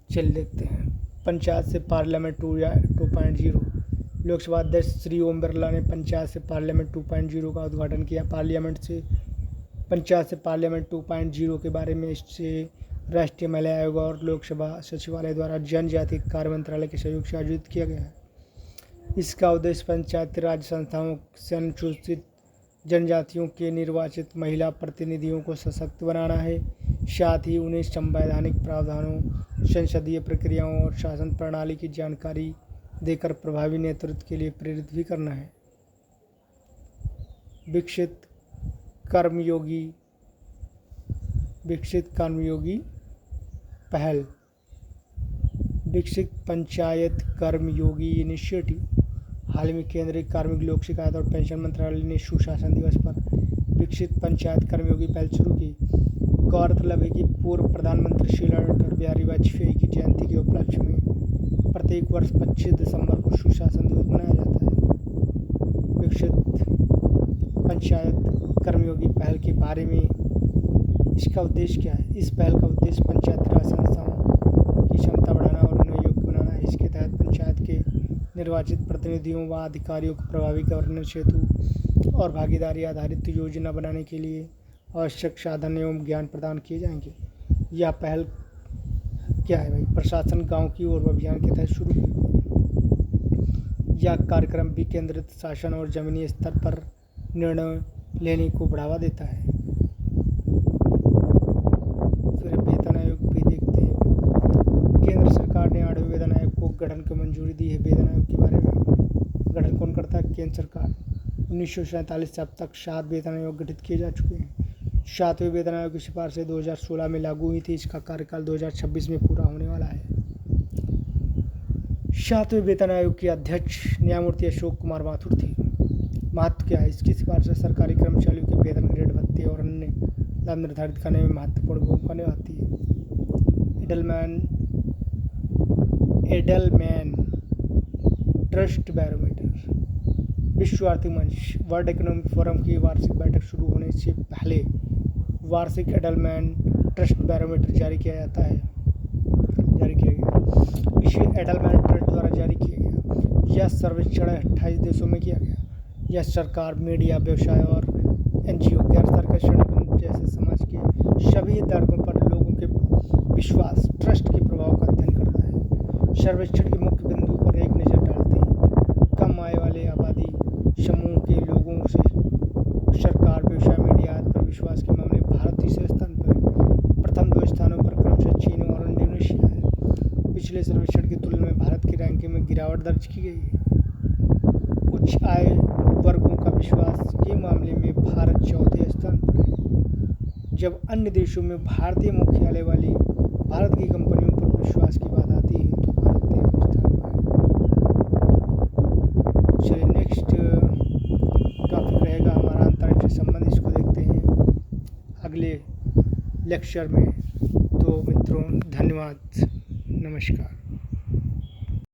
चलिए देखते हैं। पंचायत से पार्लियामेंट 2.0। लोकसभा अध्यक्ष श्री ओम बिरला ने पंचायत से पार्लियामेंट 2.0 का उद्घाटन किया। पंचायत से पार्लियामेंट 2.0 के बारे में इससे राष्ट्रीय महिला आयोग और लोकसभा सचिवालय द्वारा जनजातीय कार्य मंत्रालय के सहयोग से आयोजित किया गया है। इसका उद्देश्य पंचायती राज संस्थाओं से अनुसूचित जनजातियों के निर्वाचित महिला प्रतिनिधियों को सशक्त बनाना है, साथ ही उन्हें संवैधानिक प्रावधानों, संसदीय प्रक्रियाओं और शासन प्रणाली की जानकारी देकर प्रभावी नेतृत्व के लिए प्रेरित भी करना है। विकसित कर्मयोगी पहल। विकसित पंचायत कर्मयोगी इनिशिएटिव। हाल ही में केंद्रीय कार्मिक, लोक शिकायत और पेंशन मंत्रालय ने सुशासन दिवस पर विकसित पंचायत कर्मयोगी पहल शुरू की। गौरतलब है कि पूर्व प्रधानमंत्री श्री अटल बिहारी वाजपेयी की जयंती के उपलक्ष्य में प्रत्येक वर्ष 25 दिसंबर को सुशासन दिवस मनाया जाता है। विकसित पंचायत कर्मयोगी पहल के बारे में इसका उद्देश्य क्या है। इस पहल का उद्देश्य पंचायती राज संस्थाओं की क्षमता बढ़ाना और उन्हें योग्य बनाना है। इसके तहत पंचायत के निर्वाचित प्रतिनिधियों व अधिकारियों को प्रभावी गवर्नेंस हेतु और भागीदारी आधारित योजना बनाने के लिए आवश्यक साधन एवं ज्ञान प्रदान किए जाएंगे। यह पहल क्या है भाई। प्रशासन गांव की ओर अभियान के तहत शुरू की। यह कार्यक्रम विकेंद्रित शासन और जमीनी स्तर पर निर्णय लेने को बढ़ावा देता है। गठन को मंजूरी दी है। वेतन आयोग के बारे में गठन कौन करता है? केंद्र सरकार। 1947 से अब तक 7 वेतन आयोग गठित किए जा चुके हैं। 7वें वेतन आयोग की सिफारिशें 2016 में लागू हुई थी। इसका कार्यकाल 2026 में पूरा होने वाला है। 7वें वेतन आयोग के अध्यक्ष न्यायमूर्ति अशोक कुमार माथुर थे। महत्व क्या है इसकी? सिफारिशें सरकारी कर्मचारियों के वेतन, ग्रेड, भत्ते और अन्य लाभ निर्धारित करने में महत्वपूर्ण भूमिका निभाती है। Edelman trust barometer. विश्व आर्थिक मंच वर्ल्ड इकोनॉमिक फोरम की वार्षिक बैठक शुरू होने से पहले वार्षिक एडलमैन ट्रस्ट बैरोमीटर जारी किया गया। इसे एडलमैन ट्रस्ट द्वारा जारी किया गया। यह सर्वेक्षण 28 देशों में किया गया। यह सरकार, मीडिया, व्यवसाय और एनजीओ, गैर सरकारी संगठन जैसे समाज के सभी हितधारकों पर लोगों के विश्वास, ट्रस्ट के प्रभाव का अध्ययन करता है। सर्वेक्षण के मुख्य बिंदु पर एक नज़र डालते हैं। कम आय वाले आबादी समूह के लोगों से सरकार, व्यवसाय, मीडिया आदि पर विश्वास के मामले में भारत तीसरे स्थान पर है। प्रथम 2 स्थानों पर क्रमशः चीन और इंडोनेशिया है। पिछले सर्वेक्षण की तुलना में भारत की रैंकिंग में गिरावट दर्ज की गई है। उच्च आय वर्गों का विश्वास के मामले में भारत 4थे स्थान पर है। जब अन्य देशों में भारतीय मुख्यालय वाली भारत की कंपनियों पर विश्वास की बात आती है तो भारत 13वें स्थान पर है। चलिए नेक्स्ट टॉपिक रहेगा हमारा अंतरिक्ष से संबंध। इसको देखते हैं अगले लेक्चर में। तो मित्रों धन्यवाद, नमस्कार।